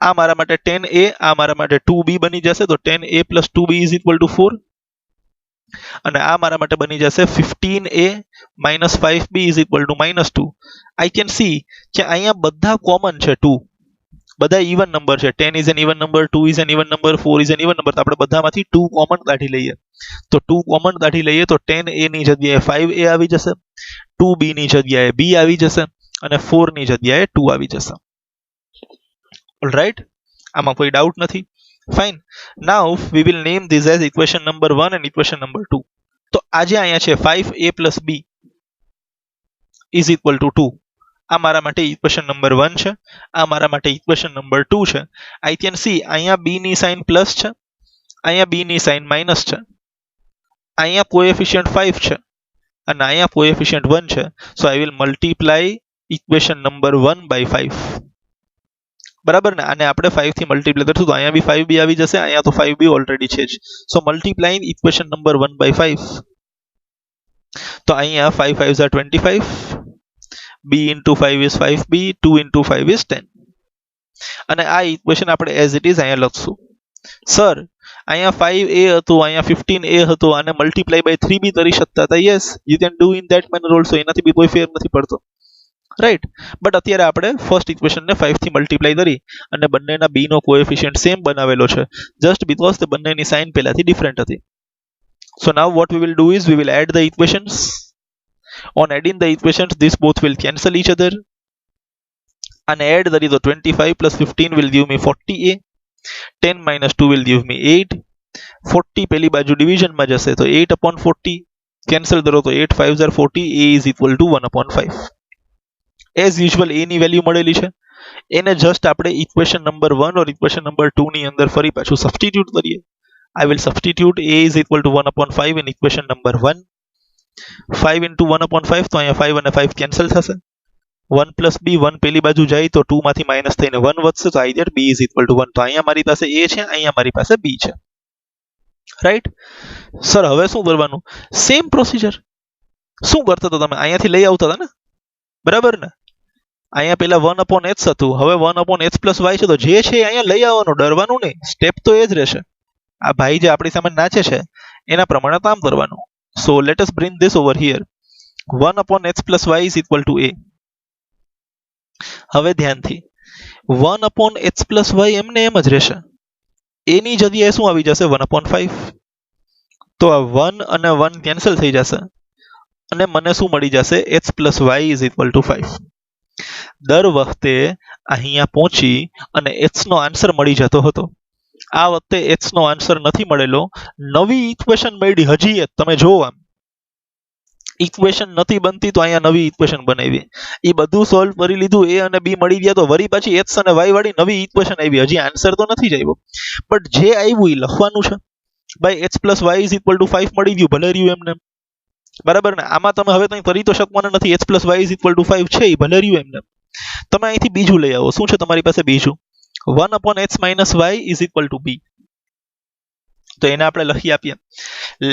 આ મારા માટે 10a, આ મારા માટે 2b બની જશે. તો 10a plus 2b is equal to 4. અને આ મારા માટે બની જશે 15a minus 5b is equal to -2. I can see કે અહીંયા બધા કોમન છે 2. બધા ઇવન નંબર છે. 10 is an even number, 2 is an even number, 4 is an even number. તો આપણે બધામાંથી 2 કોમન કાઢી લઈએ. તો 2 કોમન કાઢી લઈએ તો 10a ની જગ્યાએ 5a આવી જશે, 2b ની જગ્યાએ b આવી જશે અને 4 ની જગ્યાએ 2 આવી જશે. ઓલરાઈટ, આમાં કોઈ ડાઉટ નથી. Fine. Now we will name this as equation number 1 and equation number 2. તો આજે અહીંયા છે 5a plus b is equal to 2. આ મારા માટે ઇક્વેશન નંબર 1 છે, આ મારા માટે ઇક્વેશન નંબર 2 છે. આઈ કેન સી અહીંયા b ની સાઇન પ્લસ છે, અહીંયા b ની સાઇન માઇનસ છે, અહીંયા કોએફિશિયન્ટ 5 છે અને અહીંયા કોએફિશિયન્ટ 1 છે. So I will multiply equation number 1 by 5. બરાબર ને. આને આપણે 5 થી મલ્ટીપ્લાય કરશું તો અહીંયા બી 5b આવી જશે, અહીંયા તો 5b ઓલરેડી છે જ. સો મલ્ટીપ્લાઇંગ ઇક્વેશન નંબર 1 by 5. તો અહીંયા 5 5s are 25, b into 5 is 5b, 2 into 5 is 10. અને આ ઇક્વેશન આપણે એઝ ઇટ ઇઝ અહીંયા લખશું. સર, અહીંયા 5a હતું, અહીંયા 15a હતું, આને મલ્ટીપ્લાય બાય 3b કરી શકતા હતા. Yes, you can do in that manner also. એનાથી બી કોઈ ફેર નથી પડતો, રાઈટ. બટ અત્યારે આપણે ફર્સ્ટ ઇક્વેશનને 5 થી મલ્ટીપ્લાય કરી અને બંનેના b નો કોએફિશિયન્ટ સેમ બનાવેલો છે, જસ્ટ બીકોઝ તે બંનેની સાઇન પહેલાથી ડિફરન્ટ હતી. So now what we will do is we will add the equations. On adding the equations, this both will cancel each other. And add that is the 25 plus 15 will give me 40a. 10 minus 2 will give me 8. 40 પહેલી બાજુ division માં જશે તો 8 upon 40 cancel કરો તો 8 5s are 40. a is equal to 1 upon 5. As usual a ની value મળેલી છે, એને જસ્ટ આપણે ઇક્વેશન નંબર 1 ઓર ઇક્વેશન નંબર 2 ની અંદર ફરી પાછું સબસ્ટિટ્યુટ કરીએ. I will substitute a is equal to 1 upon 5 in equation number 1. 5 into 1 upon 5 તો અહીંયા 5 અને 5 કેન્સલ થશે. 1 plus b, 1 પેલી બાજુ જાય તો 2 માંથી માઇનસ થઈને 1 વધશે. તો I get b is equal to 1. તો અહીંયા મારી પાસે a છે, અહીંયા મારી પાસે b છે, રાઈટ. સર, હવે શું કરવાનું? Same procedure. શું કરતા તો તમે અહીંયાથી લઈ આવતા હતા ને, બરાબર ને. અહીંયા પેલા 1 upon h હતું, હવે 1 upon h plus y છે. તો જે છે અહીંયા લઈ આવવાનું, ડરવાનું નહીં. સ્ટેપ તો એ જ રહેશે. આ ભાઈ જે આપણી સામે નાચે છે એના પ્રમાણે કામ કરવાનું. So let us bring this over here. 1 upon h plus y is equal to a. હવે ધ્યાનથી 1 upon h plus y એમને એમ જ રહેશે. a ની જગ્યાએ શું આવી જશે? 1 upon 5. તો આ 1 અને 1 કેન્સલ થઈ જશે અને મને શું મળી જશે? h plus y is equal to 5. દર વખતે અહીંયા પહોંચી અને h નો આન્સર મળી જતો હતો. આ વખતે h નો આન્સર નથી મળેલો, નવી ઇક્વેશન મળી હજી એક. તમે જોવો આમ ઇક્વેશન નથી બનતી તો અહીંયા નવી ઇક્વેશન બનાવી. એ બધું સોલ્વ કરી લીધું, એ અને બી મળી ગયા, તો વળી પાછી એક્સ અને વાય વાળી નવી ઇક્વેશન આવી. હજી આન્સર તો નથી જ આવ્યો, બટ જે આવ્યું એ લખવાનું છે. ભાઈ x plus y is equal to 5 મળી ગયું, ભલે રહ્યું એમને, બરાબર ને. આમાં તમે હવે કંઈ કરી તો શકવાના નથી. X plus y is equal to 5 છે, એ ભલે રહ્યું એમને. તમે અહીંથી બીજું લઈ આવો. શું છે તમારી પાસે બીજું? 1 upon x minus y is equal to b. તો એને આપણે લખી આપીએ.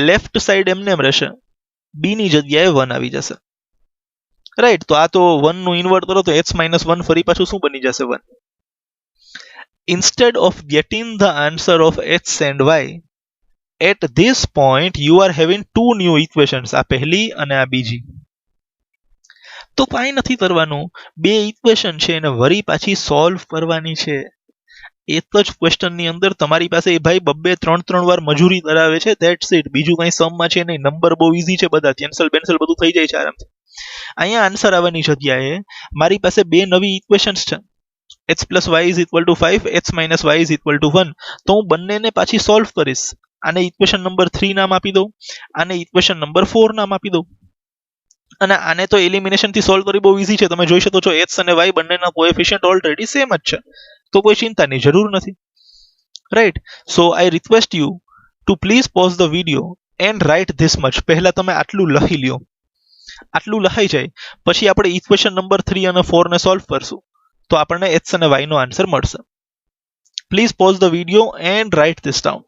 લેફ્ટ સાઈડ એમને એમ રહેશે, b ની જગ્યાએ 1 આવી જશે, રાઈટ. તો આ તો 1 નું ઇન્વર્ટ કરો તો x minus 1 ફરી પાછું શું બની જશે? 1. Instead of getting the answer of x and y at this point, you are having two new equations, આ પહેલી અને આ બીજી. તો કાંઈ નથી કરવાનું, બે ઇક્વેશન છે એને વરી પાછી સોલ્વ કરવાની છે. એક જ ક્વેશ્ચનની અંદર તમારી પાસે એ ભાઈ બબ્બે 3 વાર મજૂરી કરાવે છે, ધેટ્સ ઇટ. બીજું કંઈ સમમાં છે નહીં. નંબર બહુ ઈઝી છે, બધા કેન્સલ બેન્સલ બધું થઈ જાય છે આરામથી. અહીંયા આન્સર આવવાની જગ્યાએ મારી પાસે બે નવી ઇક્વેશન્સ છે, x plus y is equal to 5, x minus y is equal to 1. તો હું બંનેને પાછી સોલ્વ કરીશ. આને ઇક્વેશન નંબર 3 નામ આપી દઉં, આને ઇક્વેશન નંબર 4 નામ આપી દઉં. અને આને તો એલિમિનેશન થી સોલ્વ કરી બહુ ઈઝી છે. તમે જોઈ શકો છો x અને y બંનેના કોએફિશિયન્ટ ઓલરેડી સેમ જ છે, તો કોઈ ચિંતાની જરૂર નથી, right. So I request you to please pause the video and write this much. પહેલા તમે આટલું લખી લ્યો. આટલું લખાઈ જાય પછી આપણે ઇક્વેશન નંબર 3 અને 4 ને સોલ્વ કરશું, તો આપણને x અને y નો આન્સર મળશે. Please pause the video and write this down.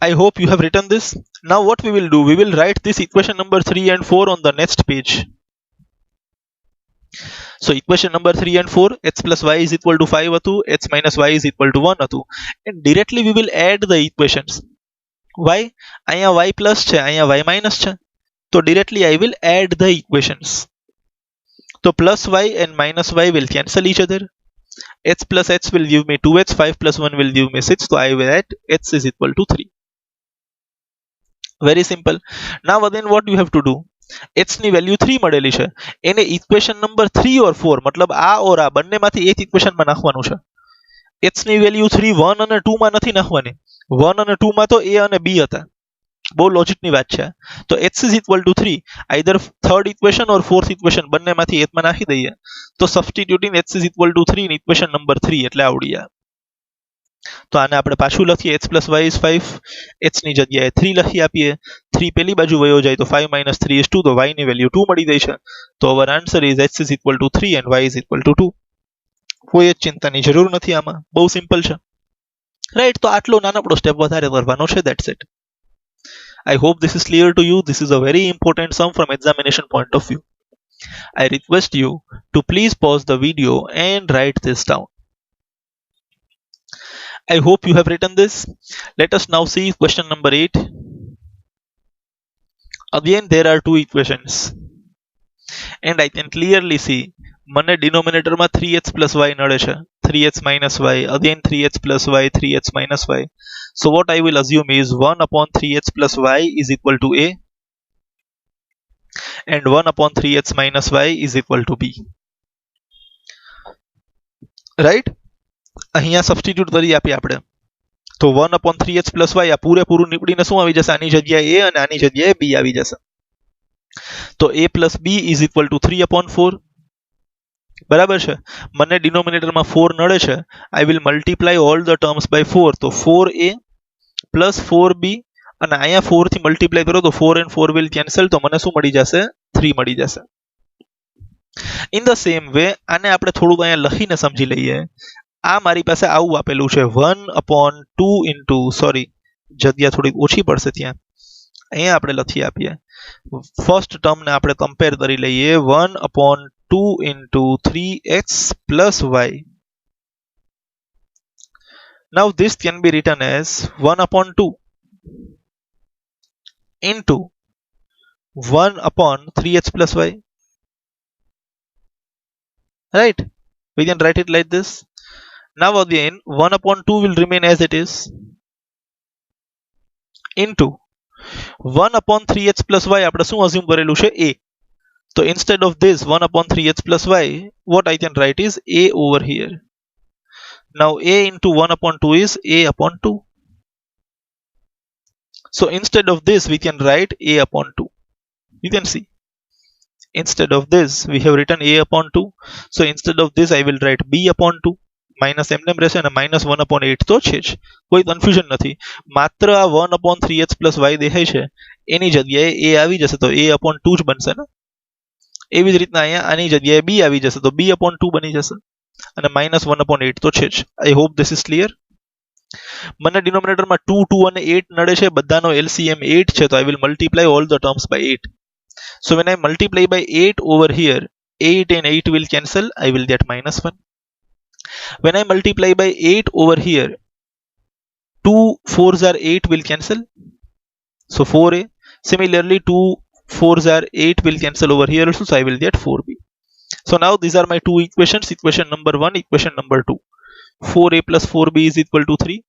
I hope you have written this. Now what we will do, we will write this equation number 3 and 4 on the next page. So equation number 3 and 4, x plus y is equal to 5 હતું, x minus y is equal to 1 હતું, and directly we will add the equations. Why? અહીંયા y plus છે, અહીંયા y minus છે, તો directly I will add the equations. So plus y and minus y will cancel each other. X plus h will give me 2x, 5 plus 1 will give me 6, so I will add x is equal to 3. Very simple. Now again what you have to do, x ની value 3 મળેલી છે, એને equation number 3 ઓર 4 મતલબ આ ઓર આ બંનેમાંથી એક ઇક્વેશનમાં નાખવાનું છે. x ની વેલ્યુ 3 1 અને 2 માં નથી નાખવાની. 1 અને 2 માં તો a અને b હતા. બહુ લોજિકની વાત છે. તો x is equal to 3 either third equation or fourth equation બંનેમાંથી એકમાં નાખી દઈએ, તો substituting x is equal to 3 in equation number 3 એટલે આવડી જાય. તો આને આપણે પાછું લખીએ, x plus y is 5, x ની જગ્યાએ 3 લખી આપીએ. 3 પેલી બાજુ વયો જાય તો 5 minus 3 is 2, તો y ની વેલ્યુ 2 મળી ગઈ છે. તો અવર answer is x is equal to 3 and y is equal to 2. કોઈ જ ચિંતાની જરૂર નથી આમાં, બહુ સિમ્પલ છે, રાઈટ. તો આટલો નાનકડો સ્ટેપ વધારે કરવાનો છે, that's it. I hope this is clear to you. This is a very important sum from examination point of view. I request you to please pause the video and write this down. I hope you have written this. Let us now see question number 8. Again there are two equations and I can clearly see મને denominator માં 3x plus y નડે છે, 3x minus y, again 3x plus y, 3x minus y. So what I will assume is 1 upon 3x plus y is equal to a and 1 upon 3x minus y is equal to b. Right? અહીંયા substitute કરી આપીએ આપણે, તો 1 upon 3x plus y આ પૂરેપૂરું નીકળીને શું આવી જશે? આની જગ્યાએ a અને આની જગ્યાએ b આવી જશે. તો a plus b is equal to 3 upon 4. બરાબર છે. મને ડિનોમિનેટરમાં 4 નડે છે. I will multiply all the terms by 4. તો 4a plus 4b અને અહીંયા 4 થી મલ્ટીપ્લાય કરો તો 4 and 4 will cancel, તો મને શું મળી જશે? 3 મળી જશે. In the same way આને આપણે થોડુંક અહીંયા લખીને સમજી લઈએ. આ મારી પાસે આવું આપેલું છે 1 upon 2 into, સોરી જગ્યા થોડીક ઓછી પડશે ત્યાં, અહીંયા આપણે લખી આપીએ. ફર્સ્ટ ટર્મને આપણે કમ્પેર કરી લઈએ, 1 upon 2 into 3x plus y. Now this can be written as 1 upon 2 into 1 upon 3x plus y. Right? We can write it like this. Now again 1 upon 2 will remain as it is into 1 upon 3x plus y આપણે શું assume કરેલું છે? a. So instead of this 1 upon 3x plus y, what I can write is a over here. Now a into 1 upon 2 is a upon 2. So instead of this we can write a upon 2. You can see. Instead of this we have written a upon 2. So instead of this I will write b upon 2. Minus એમને રહેશે અને minus 1 upon 8 તો છે જ, કોઈ confusion નથી. માત્ર આ 1 upon 3x plus y દેખાય છે એની જગ્યાએ a આવી જશે તો a upon 2 જ બનશે ને. એવી જ રીતના અહીંયા આની જગ્યાએ b આવી જશે તો b upon 2 બની જશે અને માઇનસ 1 upon 8 તો છે જ. I hope this is clear. મને ડિનોમિનેટરમાં 2 2 અને 8 નડે છે, બધાનો LCM 8 છે, તો I will multiply all the terms by 8. So when I multiply by 8 over here, 8 and 8 will cancel, I will get minus 1. When I multiply by 8 over here, 2 4s are 8 will cancel, so 4a. Similarly 2 4s are 8 will cancel over here also, so I will get 4b. So now these are my two equations, equation number 1, equation number 2. 4a plus 4b is equal to 3,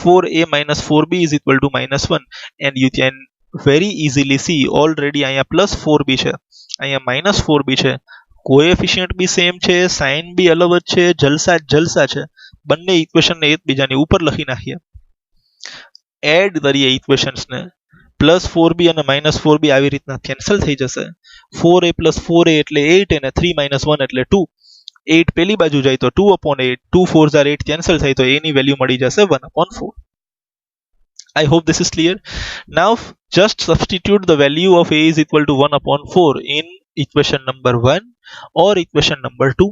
4a minus 4b is equal to minus 1, and you can very easily see already અહીંયા plus 4b છે, અહીંયા minus 4b છે, coefficient બી same છે, sign બી અલગ જ છે, જલસા છે. બંને ઇક્વેશનને એકબીજાની ઉપર લખી નાખીએ, એડ કરીએ ઇક્વેશન્સને. પ્લસ 4b અને માઇનસ 4b આવી રીતના કેન્સલ થઈ જશે. 4a પ્લસ 4a એટલે 8 અને 3 માઇનસ 1 એટલે 2. 8 પેલી બાજુ જાય તો 2 upon 8, 2 4s are 8 કેન્સલ થાય તો a ની વેલ્યુ મળી જશે 1 upon 4. I hope this is clear. Now just substitute the value of a is equal to 1 upon 4 in equation number 1 or equation number 2.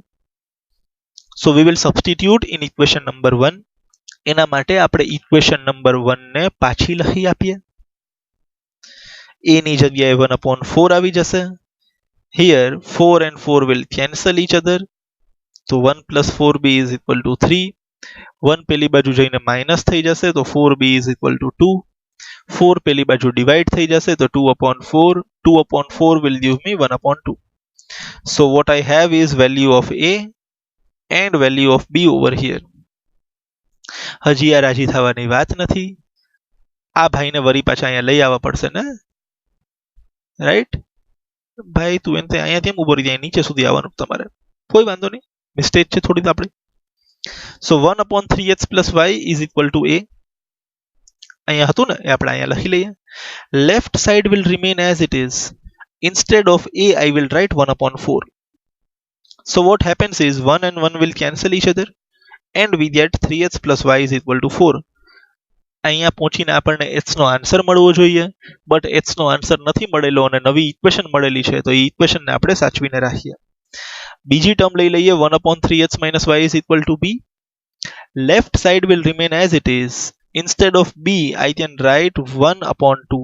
So we will substitute in equation number 1. એના માટે આપણે equation number 1 ને પાછી લખી આપીએ. a ની જગ્યાએ 1 upon 4 આવી જશે. Here 4 and 4 will cancel each other. So 1 plus 4b is equal to 3. 1 પેલી બાજુ જઈને માઇનસ થઈ જશે તો 4b is equal to 2. 4 પેલી બાજુ ડિવાઈડ થઈ જશે તો 2 upon 4. 2 upon 4 will give me 1 upon 2. So what I have is value of a and value of b over here. હજી આ રાજી થવાની વાત નથી. આ ભાઈને વરી પાછા અહીંયા લઈ આવવા પડશે ને, રાઈટ? ભાઈ તું એને અહીંયા કેમ ઉભો રહી જાય, નીચે સુધી આવવાનું તમારે. કોઈ વાંધો નહીં, મિસ્ટેક છે થોડી આપણી. So 1 upon 3x plus y is equal to a. અહીંયા હતું ને એ આપણે અહીંયા લખી લઈએ. Left side will remain as it is. Instead of a I will write 1 upon 4. So what happens is 1 and 1 will cancel each other and we get 3x plus y is equal to 4. અહીંયા પહોંચીને આપણને h નો answer મળવો જોઈએ, but h no answer નથી મળેલો અને નવી equation મળેલી છે, તો એ ઇક્વેશનને આપણે સાચવીને રાખીએ. બીજી ટર્મ લઈ લઈએ, 1 upon 3x minus y is equal to b. Left side will remain as it is. Instead of b I can write 1 upon 2.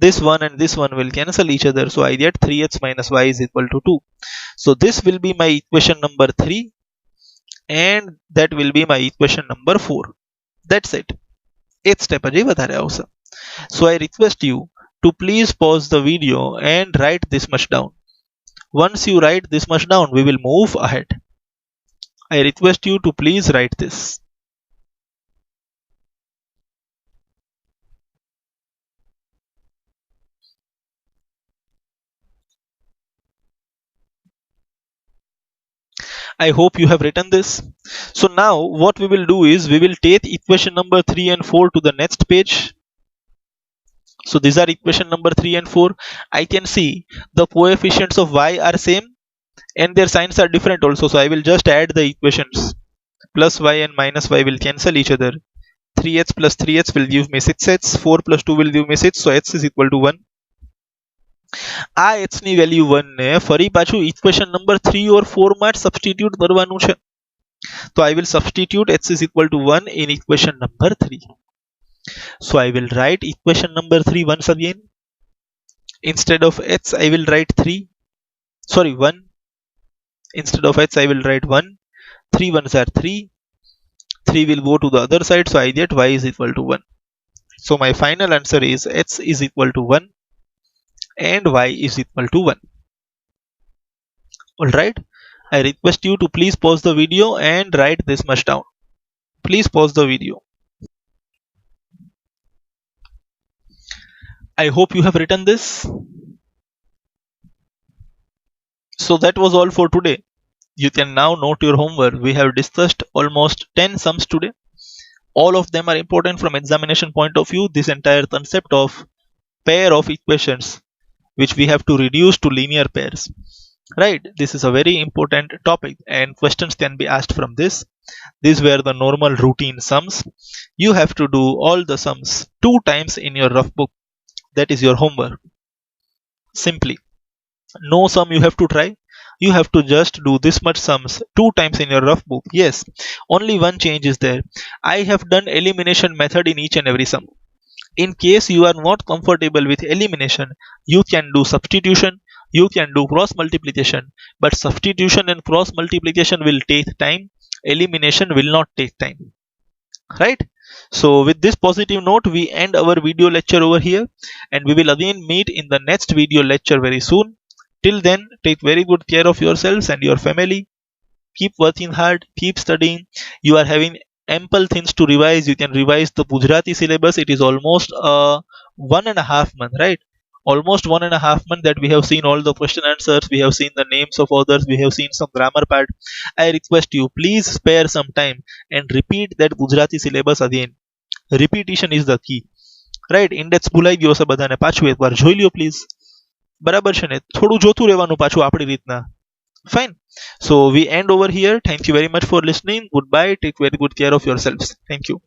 This one and this one will cancel each other, so I get 3x minus y is equal to 2. So this will be my equation number 3 and that will be my equation number 4. That's it. Eighth step હજી વધારે આવશે. So I request you to please pause the video and write this much down. Once you write this much down, we will move ahead. I request you to please write this. I hope you have written this. So now what we will do is we will take equation number 3 and 4 to the next page. So these are equation number 3 and 4. I can see the coefficients of y are same and their signs are different also. So I will just add the equations. Plus y and minus y will cancel each other. 3x plus 3x will give me 6x. 4 plus 2 will give me 6. So x is equal to 1. આ h ની value 1 ને ફરી પાછું equation number 3 or 4 માં substitute કરવાનું છે. તો I will substitute x is equal to 1 in equation number 3. So I will write equation number 3 once again. Instead of x I will write 1. Instead of x I will write 1. 3 ones are 3. 3 will go to the other side, so I get y is equal to 1. So my final answer is x is equal to 1 and y is equal to 1. Alright, I request you to please pause the video and write this much down. Please pause the video. I hope you have written this. So that was all for today. You can now note your homework. We have discussed almost 10 sums today. All of them are important from examination point of view. This entire concept of pair of equations which we have to reduce to linear pairs, right? This is a very important topic and questions can be asked from this. These were the normal routine sums. You have to do all the sums 2 times in your rough book. That is your homework. Simply, no sum you have to try. You have to just do this much sums 2 times in your rough book. Yes, only one change is there. I have done elimination method in each and every sum. In case you are not comfortable with elimination, you can do substitution, you can do cross multiplication, but substitution and cross multiplication will take time, elimination will not take time, right? So with this positive note, we end our video lecture over here, and we will again meet in the next video lecture very soon. Till then, take very good care of yourselves and your family. Keep working hard, keep studying. You are having ample things to revise. You can revise the Gujarati syllabus. It is almost 1.5 month, right? Almost 1.5 month that we have seen all the question answers, we have seen the names of authors, we have seen some grammar part. I request you, please spare some time and repeat that Gujarati syllabus again. Repetition is the key, right? Index ભૂલાઈ ગયો છે બધાને, પાછું એકવાર જોઈ લ્યો please. બરાબર છે ને? થોડું જોતું રહેવાનું પાછું આપણી રીતના. Fine. So we end over here. Thank you very much for listening. Goodbye. Take very good care of yourselves. Thank you.